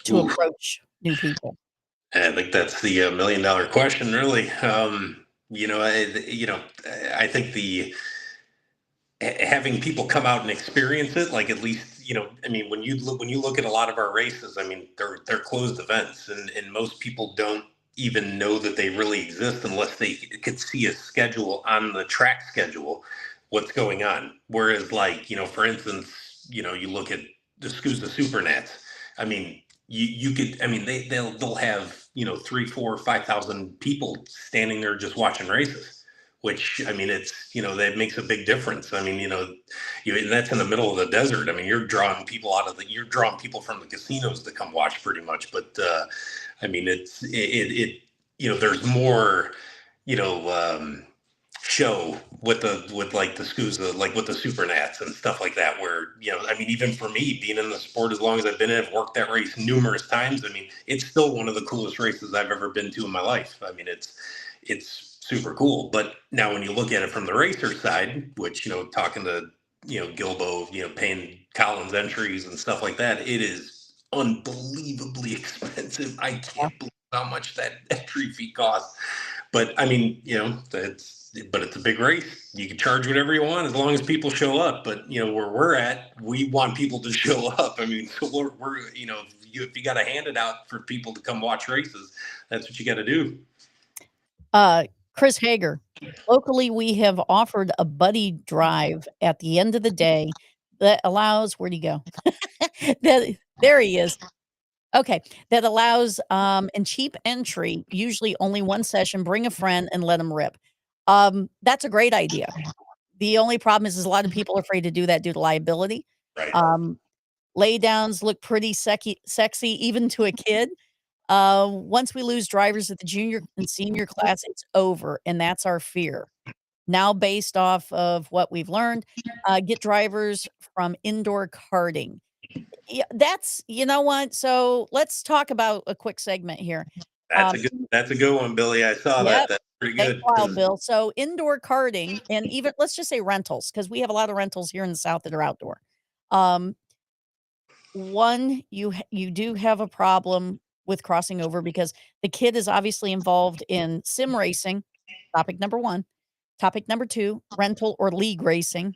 to approach new people? I think that's the $1 million question, really. I think having people come out and experience it, like at least, I mean, when you look at a lot of our races, I mean, they're closed events, and most people don't even know that they really exist unless they could see a schedule on the track schedule, what's going on. Whereas, like, for instance, you look at the SCUSA Supernats. I mean, you could, I mean, they'll have 3, 4, 5,000 people standing there just watching races, which, I mean, it's, that makes a big difference. I mean, and that's in the middle of the desert. I mean, you're drawing people from the casinos to come watch pretty much. But I mean, there's more, show with like the SCUSA, like with the Supernats and stuff like that, where, I mean, even for me being in the sport as long as I've been in, I've worked that race numerous times. I mean, it's still one of the coolest races I've ever been to in my life. I mean, it's super cool. But now when you look at it from the racer side, which, talking to, Gilbo, paying Collins entries and stuff like that, it is unbelievably expensive. I can't believe how much that entry fee costs. But I mean, but it's a big race. You can charge whatever you want as long as people show up. But where we're at, we want people to show up. I mean, so we're if you got to hand it out for people to come watch races, that's what you got to do. Chris Hager, locally, we have offered a buddy drive at the end of the day that allows, where'd he go? There he is. Okay, that allows and cheap entry, usually only 1 session, bring a friend and let them rip. That's a great idea. The only problem is a lot of people are afraid to do that due to liability. Right. Laydowns look pretty sexy even to a kid. Once we lose drivers at the junior and senior class, it's over, and that's our fear. Now, based off of what we've learned, get drivers from indoor karting. Yeah, that's you know what? So let's talk about a quick segment here. That's a good one, Billy. I saw that. Yep. That's pretty Thanks good. a while, Bill. So indoor karting and even let's just say rentals, because we have a lot of rentals here in the South that are outdoor. Um, One, you do have a problem with crossing over because the kid is obviously involved in sim racing, topic number 1. Topic number 2, rental or league racing,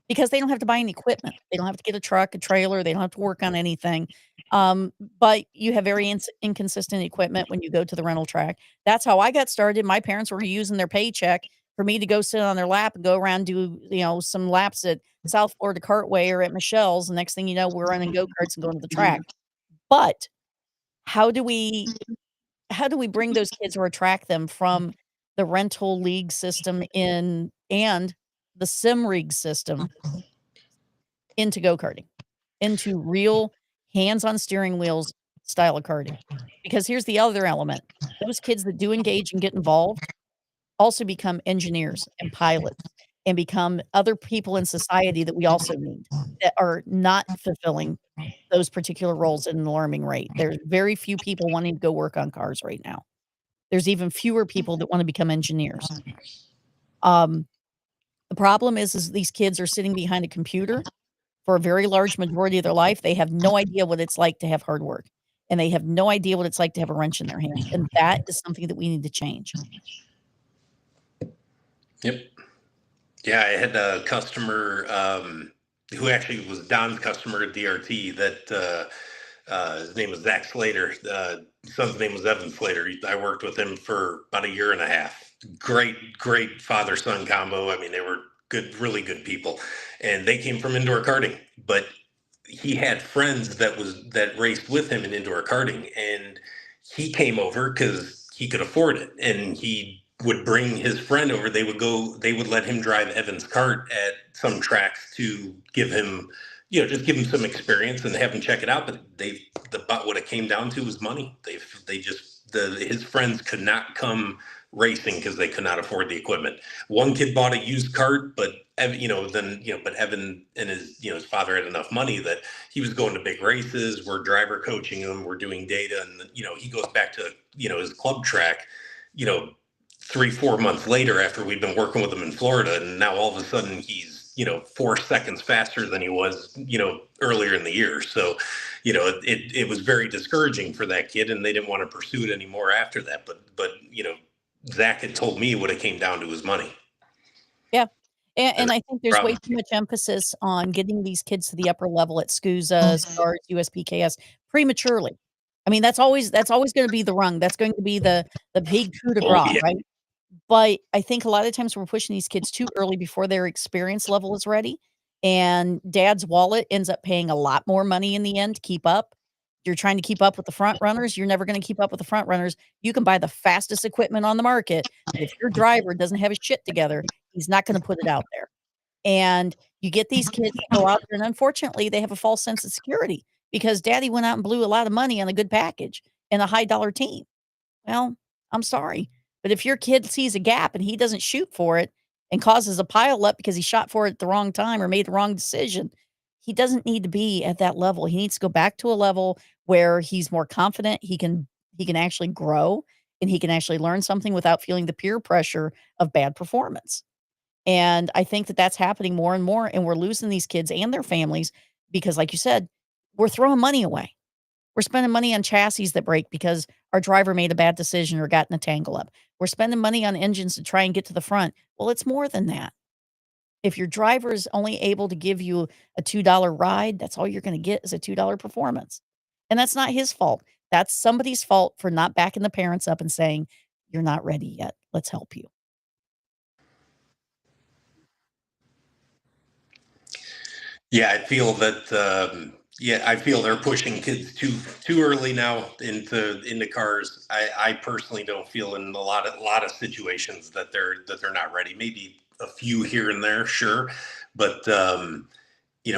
because they don't have to buy any equipment. They don't have to get a truck, a trailer, they don't have to work on anything. But you have very inconsistent equipment when you go to the rental track. That's how I got started. My parents were using their paycheck for me to go sit on their lap and go around do, some laps at South Florida Cartway or at Michelle's. The next thing you know, we're running go-karts and going to the track. But how do we bring those kids or attract them from the rental league system and the sim rig system into go-karting, into real hands-on steering wheels style of karting? Because here's the other element. Those kids that do engage and get involved also become engineers and pilots and become other people in society that we also need that are not fulfilling those particular roles at an alarming rate. There's very few people wanting to go work on cars right now. There's even fewer people that wanna become engineers. Um, the problem is these kids are sitting behind a computer for a very large majority of their life. They have no idea what it's like to have hard work, and they have no idea what it's like to have a wrench in their hand, and that is something that we need to change. Yep. Yeah, I had a customer who actually was Don's customer at DRT that his name was Zach Slater. Son's name was Evan Slater. I worked with him for about a year and a half. Great father-son combo. I mean, they were good, really good people. And they came from indoor karting, but he had friends that raced with him in indoor karting, and he came over because he could afford it, and he would bring his friend over. They would let him drive Evan's kart at some tracks to give him, just give him some experience and have him check it out. But what it came down to was money. His friends could not come racing because they could not afford the equipment. One kid bought a used kart, but Evan and his father had enough money that he was going to big races. We're driver coaching him. We're doing data, and he goes back to his club track, 3-4 months later after we'd been working with him in Florida, and now all of a sudden he's 4 seconds faster than he was earlier in the year. So it was very discouraging for that kid, and they didn't want to pursue it anymore after that. But Zach had told me what it came down to was money. Yeah. And I think there's way too much emphasis on getting these kids to the upper level at SCUSA, STARS, USPKS prematurely. I mean, that's always gonna be the rung. That's going to be the big coup de grace, right? But I think a lot of times we're pushing these kids too early before their experience level is ready, and dad's wallet ends up paying a lot more money in the end to keep up. You're trying to keep up with the front runners, you're never gonna keep up with the front runners. You can buy the fastest equipment on the market, but if your driver doesn't have his shit together, he's not gonna put it out there. And you get these kids that go out there, and unfortunately, they have a false sense of security because daddy went out and blew a lot of money on a good package and a high dollar team. Well, I'm sorry, but if your kid sees a gap and he doesn't shoot for it and causes a pile up because he shot for it at the wrong time or made the wrong decision, he doesn't need to be at that level. He needs to go back to a level where he's more confident, he can actually grow, and he can actually learn something without feeling the peer pressure of bad performance. And I think that that's happening more and more, and we're losing these kids and their families because, like you said, we're throwing money away. We're spending money on chassis that break because our driver made a bad decision or got in a tangle up. We're spending money on engines to try and get to the front. Well, it's more than that. If your driver is only able to give you a $2 ride, that's all you're going to get is a $2 performance. And that's not his fault. That's somebody's fault for not backing the parents up and saying, "You're not ready yet. Let's help you." Yeah, I feel they're pushing kids too early now into cars. I personally don't feel in a lot of situations that they're not ready. Maybe a few here and there, sure, but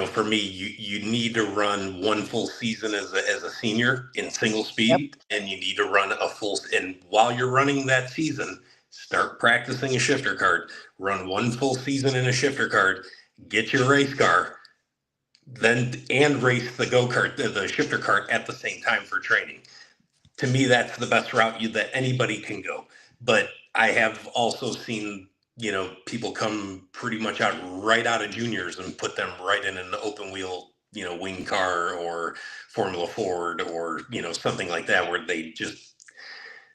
for me, you need to run one full season as a senior in single Yep. speed, and you need to run and while you're running that season, start practicing a shifter kart, run one full season in a shifter kart, get your race car, and race the go-kart, the shifter kart at the same time for training. To me, that's the best route that anybody can go. But I have also seen, people come pretty much right out of juniors and put them right in an open wheel, wing car or Formula Ford or, something like that, where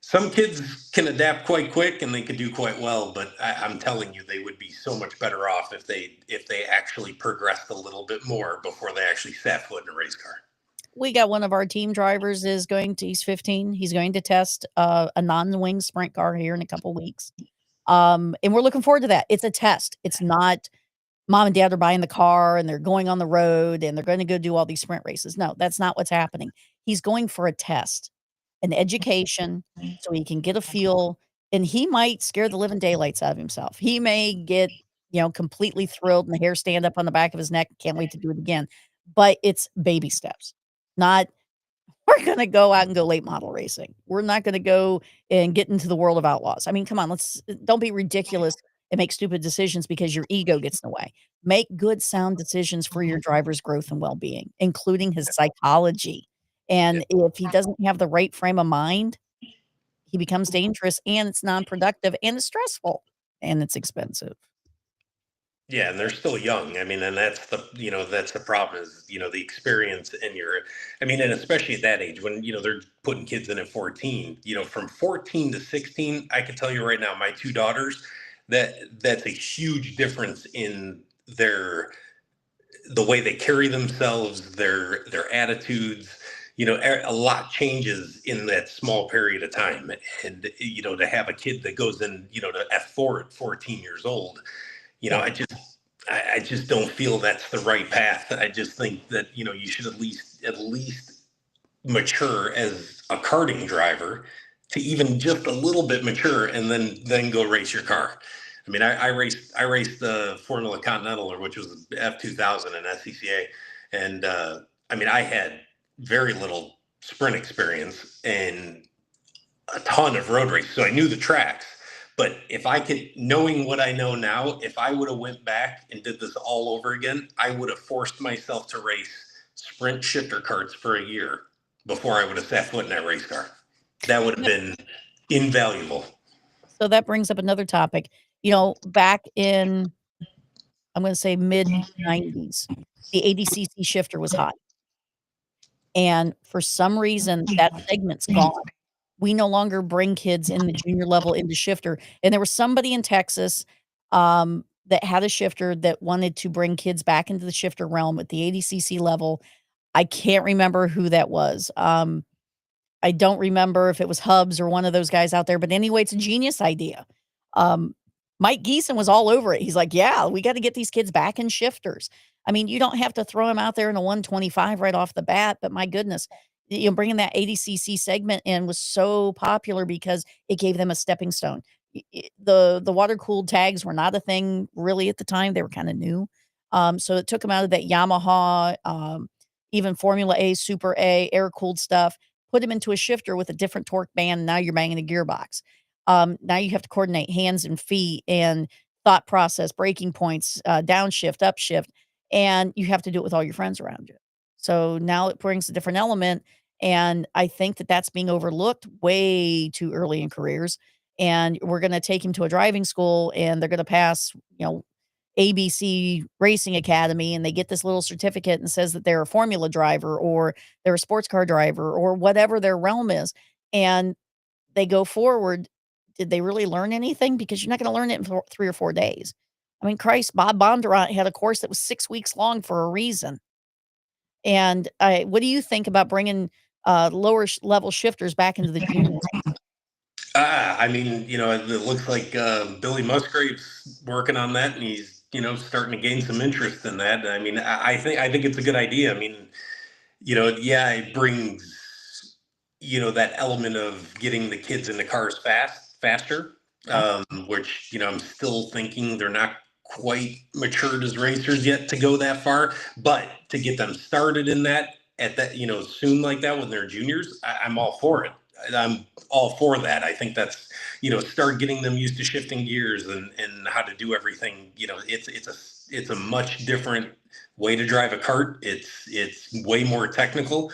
some kids can adapt quite quick and they can do quite well, but I'm telling you, they would be so much better off if they actually progressed a little bit more before they actually sat foot in a race car. We got one of our team drivers he's 15. He's going to test a non-wing sprint car here in a couple weeks. And we're looking forward to that. It's a test. It's not mom and dad are buying the car and they're going on the road and they're going to go do all these sprint races. No, that's not what's happening. He's going for a test, an education, so he can get a feel, and he might scare the living daylights out of himself. He may get, completely thrilled and the hair stand up on the back of his neck. Can't wait to do it again. But it's baby steps, not we're gonna go out and go late model racing. We're not gonna go and get into the world of outlaws. I mean, come on, don't be ridiculous and make stupid decisions because your ego gets in the way. Make good, sound decisions for your driver's growth and well-being, including his psychology. Yeah. And if he doesn't have the right frame of mind, he becomes dangerous and it's non-productive and it's stressful and it's expensive. Yeah, and they're still young. I mean, and that's the problem is, the experience and especially at that age when, they're putting kids in at 14, from 14 to 16, I can tell you right now, my two daughters, that's a huge difference in the way they carry themselves, their attitudes. A lot changes in that small period of time. And, to have a kid that goes in, to F4 at 14 years old, Yeah. I just don't feel that's the right path. I just think that, you should at least mature as a karting driver to even just a little bit mature and then go race your car. I mean, I raced the Formula Continental, which was F2000 and SCCA. And I had very little sprint experience and a ton of road races. So I knew the tracks. But if I could, knowing what I know now, if I would have went back and did this all over again, I would have forced myself to race sprint shifter karts for a year before I would have set foot in that race car. That would have been invaluable. So that brings up another topic. Back in, I'm going to say mid-90s, the ADCC shifter was hot. And for some reason, that segment's gone. We no longer bring kids in the junior level into shifter. And there was somebody in Texas that had a shifter that wanted to bring kids back into the shifter realm at the ADCC level. I can't remember who that was. I don't remember if it was Hubs or one of those guys out there, but anyway, it's a genius idea. Mike Geeson was all over it. He's like, yeah, we got to get these kids back in shifters. I mean, you don't have to throw them out there in a 125 right off the bat, but my goodness, bringing that ADCC segment in was so popular because it gave them a stepping stone. The water cooled tags were not a thing really at the time. They were kind of new. So it took them out of that Yamaha, even Formula A, Super A, air cooled stuff, put them into a shifter with a different torque band. And now you're banging a gearbox. Now you have to coordinate hands and feet and thought process, breaking points, downshift, upshift, and you have to do it with all your friends around you. So now it brings a different element, and I think that that's being overlooked way too early in careers. And we're going to take him to a driving school, and they're going to pass, ABC Racing Academy, and they get this little certificate and says that they're a formula driver or they're a sports car driver or whatever their realm is, and they go forward. Did they really learn anything? Because you're not going to learn it in 3 or 4 days. I mean, Christ, Bob Bondurant had a course that was 6 weeks long for a reason. And what do you think about bringing lower level shifters back into the juniors? It looks like Billy Musgrave's working on that, and he's starting to gain some interest in that. I mean, I think it's a good idea. I mean, yeah, it brings that element of getting the kids into cars faster, which I'm still thinking they're not quite matured as racers yet to go that far, but to get them started in that at that, soon like that when they're juniors, I'm all for it. I'm all for that. I think that's, start getting them used to shifting gears and how to do everything. It's a much different way to drive a kart. It's way more technical.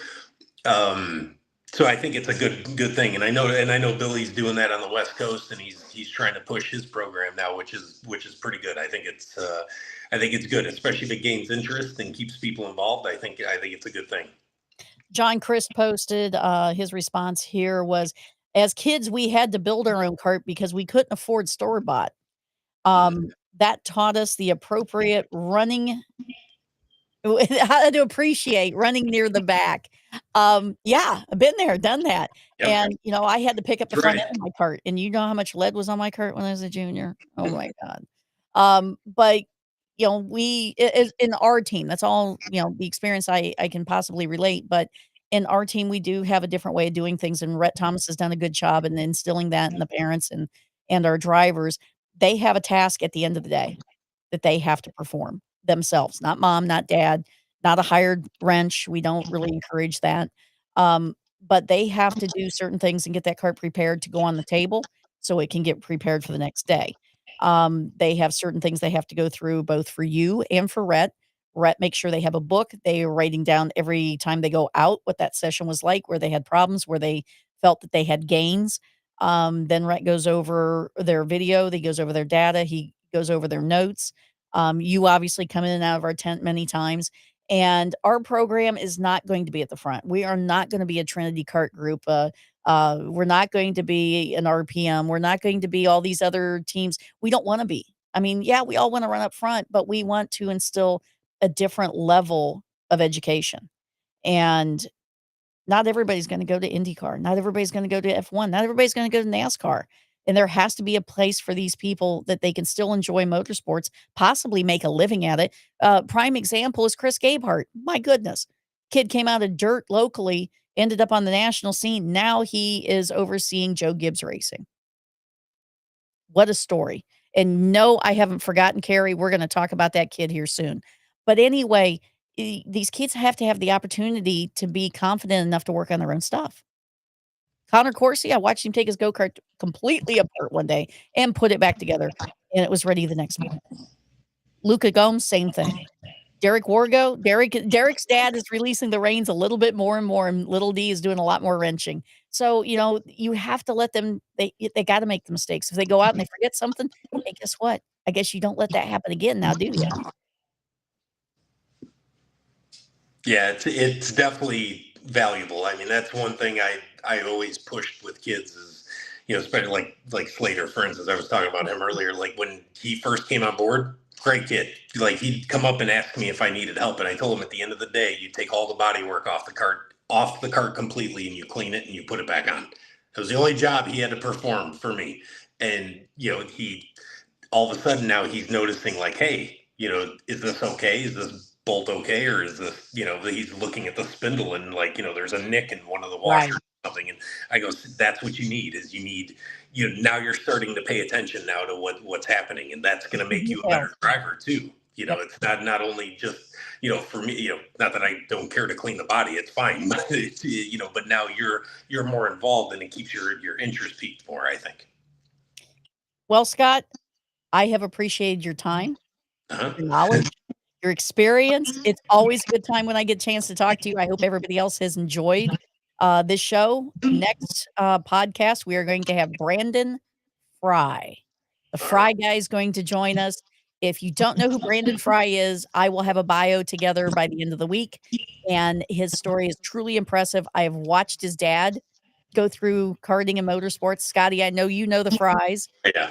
So I think it's a good thing, and I know Billy's doing that on the West Coast, and he's trying to push his program now, which is pretty good. I think it's good, especially if it gains interest and keeps people involved. I think it's a good thing. John Christ posted his response here was, as kids, we had to build our own kart because we couldn't afford store-bought. That taught us the appropriate running, how to appreciate running near the back. Yeah, I've been there, done that. Yep. And, I had to pick up the front Right. end of my kart. And you know how much lead was on my kart when I was a junior? Oh my God. But we in our team, that's all, the experience I can possibly relate. But in our team, we do have a different way of doing things. And Rhett Thomas has done a good job in instilling that in the parents and our drivers. They have a task at the end of the day that they have to perform themselves, not mom, not dad, not a hired wrench. We don't really encourage that. But they have to do certain things and get that cart prepared to go on the table so it can get prepared for the next day. They have certain things they have to go through both for you and for Rhett. Rhett makes sure they have a book. They are writing down every time they go out what that session was like, where they had problems, where they felt that they had gains. Then Rhett goes over their video. He goes over their data. He goes over their notes. You obviously come in and out of our tent many times, and our program is not going to be at the front. We are not going to be a Trinity Kart group. We're not going to be an RPM. We're not going to be all these other teams. We don't want to be. I mean, yeah, we all want to run up front, but we want to instill a different level of education. And not everybody's going to go to IndyCar. Not everybody's going to go to F1. Not everybody's going to go to NASCAR. And there has to be a place for these people that they can still enjoy motorsports, possibly make a living at it. Prime example is Chris Gabehart. My goodness. Kid came out of dirt locally, ended up on the national scene. Now he is overseeing Joe Gibbs Racing. What a story. And no, I haven't forgotten Carrie. We're going to talk about that kid here soon. But anyway, these kids have to have the opportunity to be confident enough to work on their own stuff. Connor Corsi, I watched him take his go-kart completely apart one day and put it back together, and it was ready the next morning. Luca Gomes, same thing. Derek Wargo, Derek's dad is releasing the reins a little bit more and more, and little D is doing a lot more wrenching. So, you have to let them, they got to make the mistakes. If they go out and they forget something, hey, guess what? I guess you don't let that happen again now, do you? Yeah, it's definitely valuable. I mean, that's one thing I always pushed with kids is, especially like Slater, for instance. I was talking about him earlier. Like when he first came on board, great kid. Like he'd come up and ask me if I needed help, and I told him at the end of the day, you take all the body work off the cart completely, and you clean it and you put it back on. It was the only job he had to perform for me. And he all of a sudden now he's noticing like, hey, is this okay? Is this bolt okay? Or is this, he's looking at the spindle and like, there's a nick in one of the washers. Right. Or something. And I go, that's what you need is now you're starting to pay attention now to what's happening. And that's going to make you a better driver too. It's not only just, for me, not that I don't care to clean the body, it's fine, but it's, but now you're more involved and it keeps your interest peaked more, I think. Well, Scott, I have appreciated your time, your knowledge, your experience. It's always a good time when I get a chance to talk to you. I hope everybody else has enjoyed this show. Next podcast, we are going to have Brandon Fry. The Fry guy is going to join us. If you don't know who Brandon Fry is, I will have a bio together by the end of the week. And his story is truly impressive. I have watched his dad go through karting and motorsports. Scotty, I know you know the Frys. Yeah.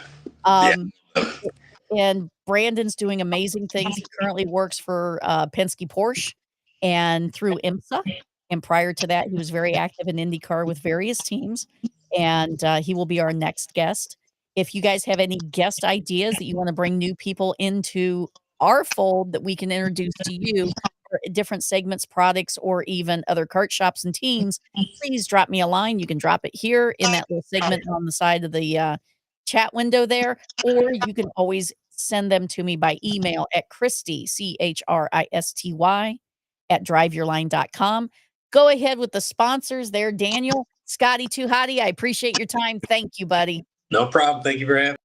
And Brandon's doing amazing things. He currently works for Penske Porsche and through IMSA. And prior to that, he was very active in IndyCar with various teams. And he will be our next guest. If you guys have any guest ideas that you want to bring new people into our fold that we can introduce to you, for different segments, products, or even other kart shops and teams, please drop me a line. You can drop it here in that little segment on the side of the chat window there, or you can always send them to me by email at Christy, Christy, at driveyourline.com. Go ahead with the sponsors there, Daniel. Scotty Too Hottie, I appreciate your time. Thank you, buddy. No problem. Thank you for having me.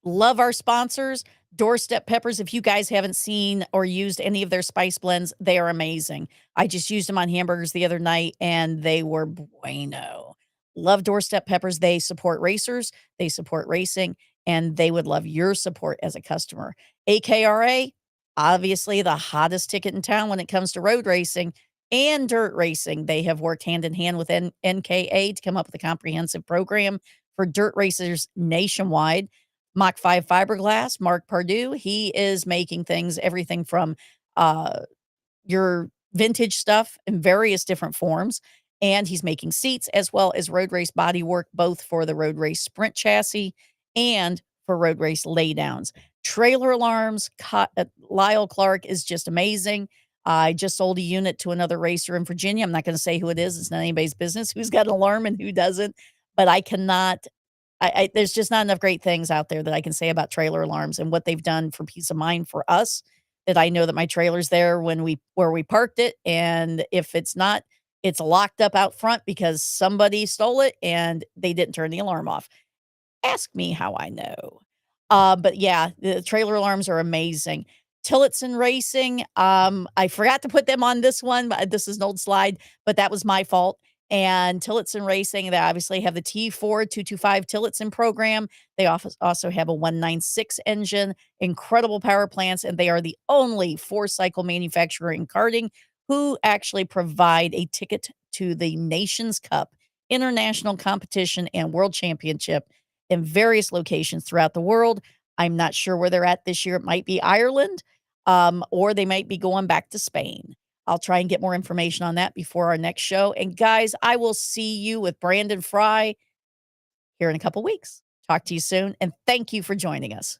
Love our sponsors. Doorstep Peppers. If you guys haven't seen or used any of their spice blends, they are amazing. I just used them on hamburgers the other night and they were bueno. Love Doorstep Peppers. They support racers, they support racing, and they would love your support as a customer. AKRA, obviously the hottest ticket in town when it comes to road racing and dirt racing. They have worked hand in hand with NKA to come up with a comprehensive program for dirt racers nationwide. Mach 5 fiberglass, Mark Pardue, he is making things, everything from your vintage stuff in various different forms. And he's making seats as well as road race bodywork, both for the road race sprint chassis and for road race laydowns. Trailer alarms, Lyle Clark is just amazing. I just sold a unit to another racer in Virginia. I'm not going to say who it is. It's not anybody's business who's got an alarm and who doesn't. But I cannot there's just not enough great things out there that I can say about trailer alarms and what they've done for peace of mind for us, that I know that my trailer's there where we parked it. And if it's not, it's locked up out front because somebody stole it and they didn't turn the alarm off. Ask me how I know. But yeah, the trailer alarms are amazing. Tillotson Racing, I forgot to put them on this one, but this is an old slide, but that was my fault. And Tillotson Racing, they obviously have the T4 225 Tillotson program. They also have a 196 engine, incredible power plants, and they are the only four-cycle manufacturer in karting who actually provide a ticket to the Nations Cup, international competition, and world championship in various locations throughout the world. I'm not sure where they're at this year. It might be Ireland, or they might be going back to Spain. I'll try and get more information on that before our next show. And guys, I will see you with Brandon Fry here in a couple weeks. Talk to you soon. And thank you for joining us.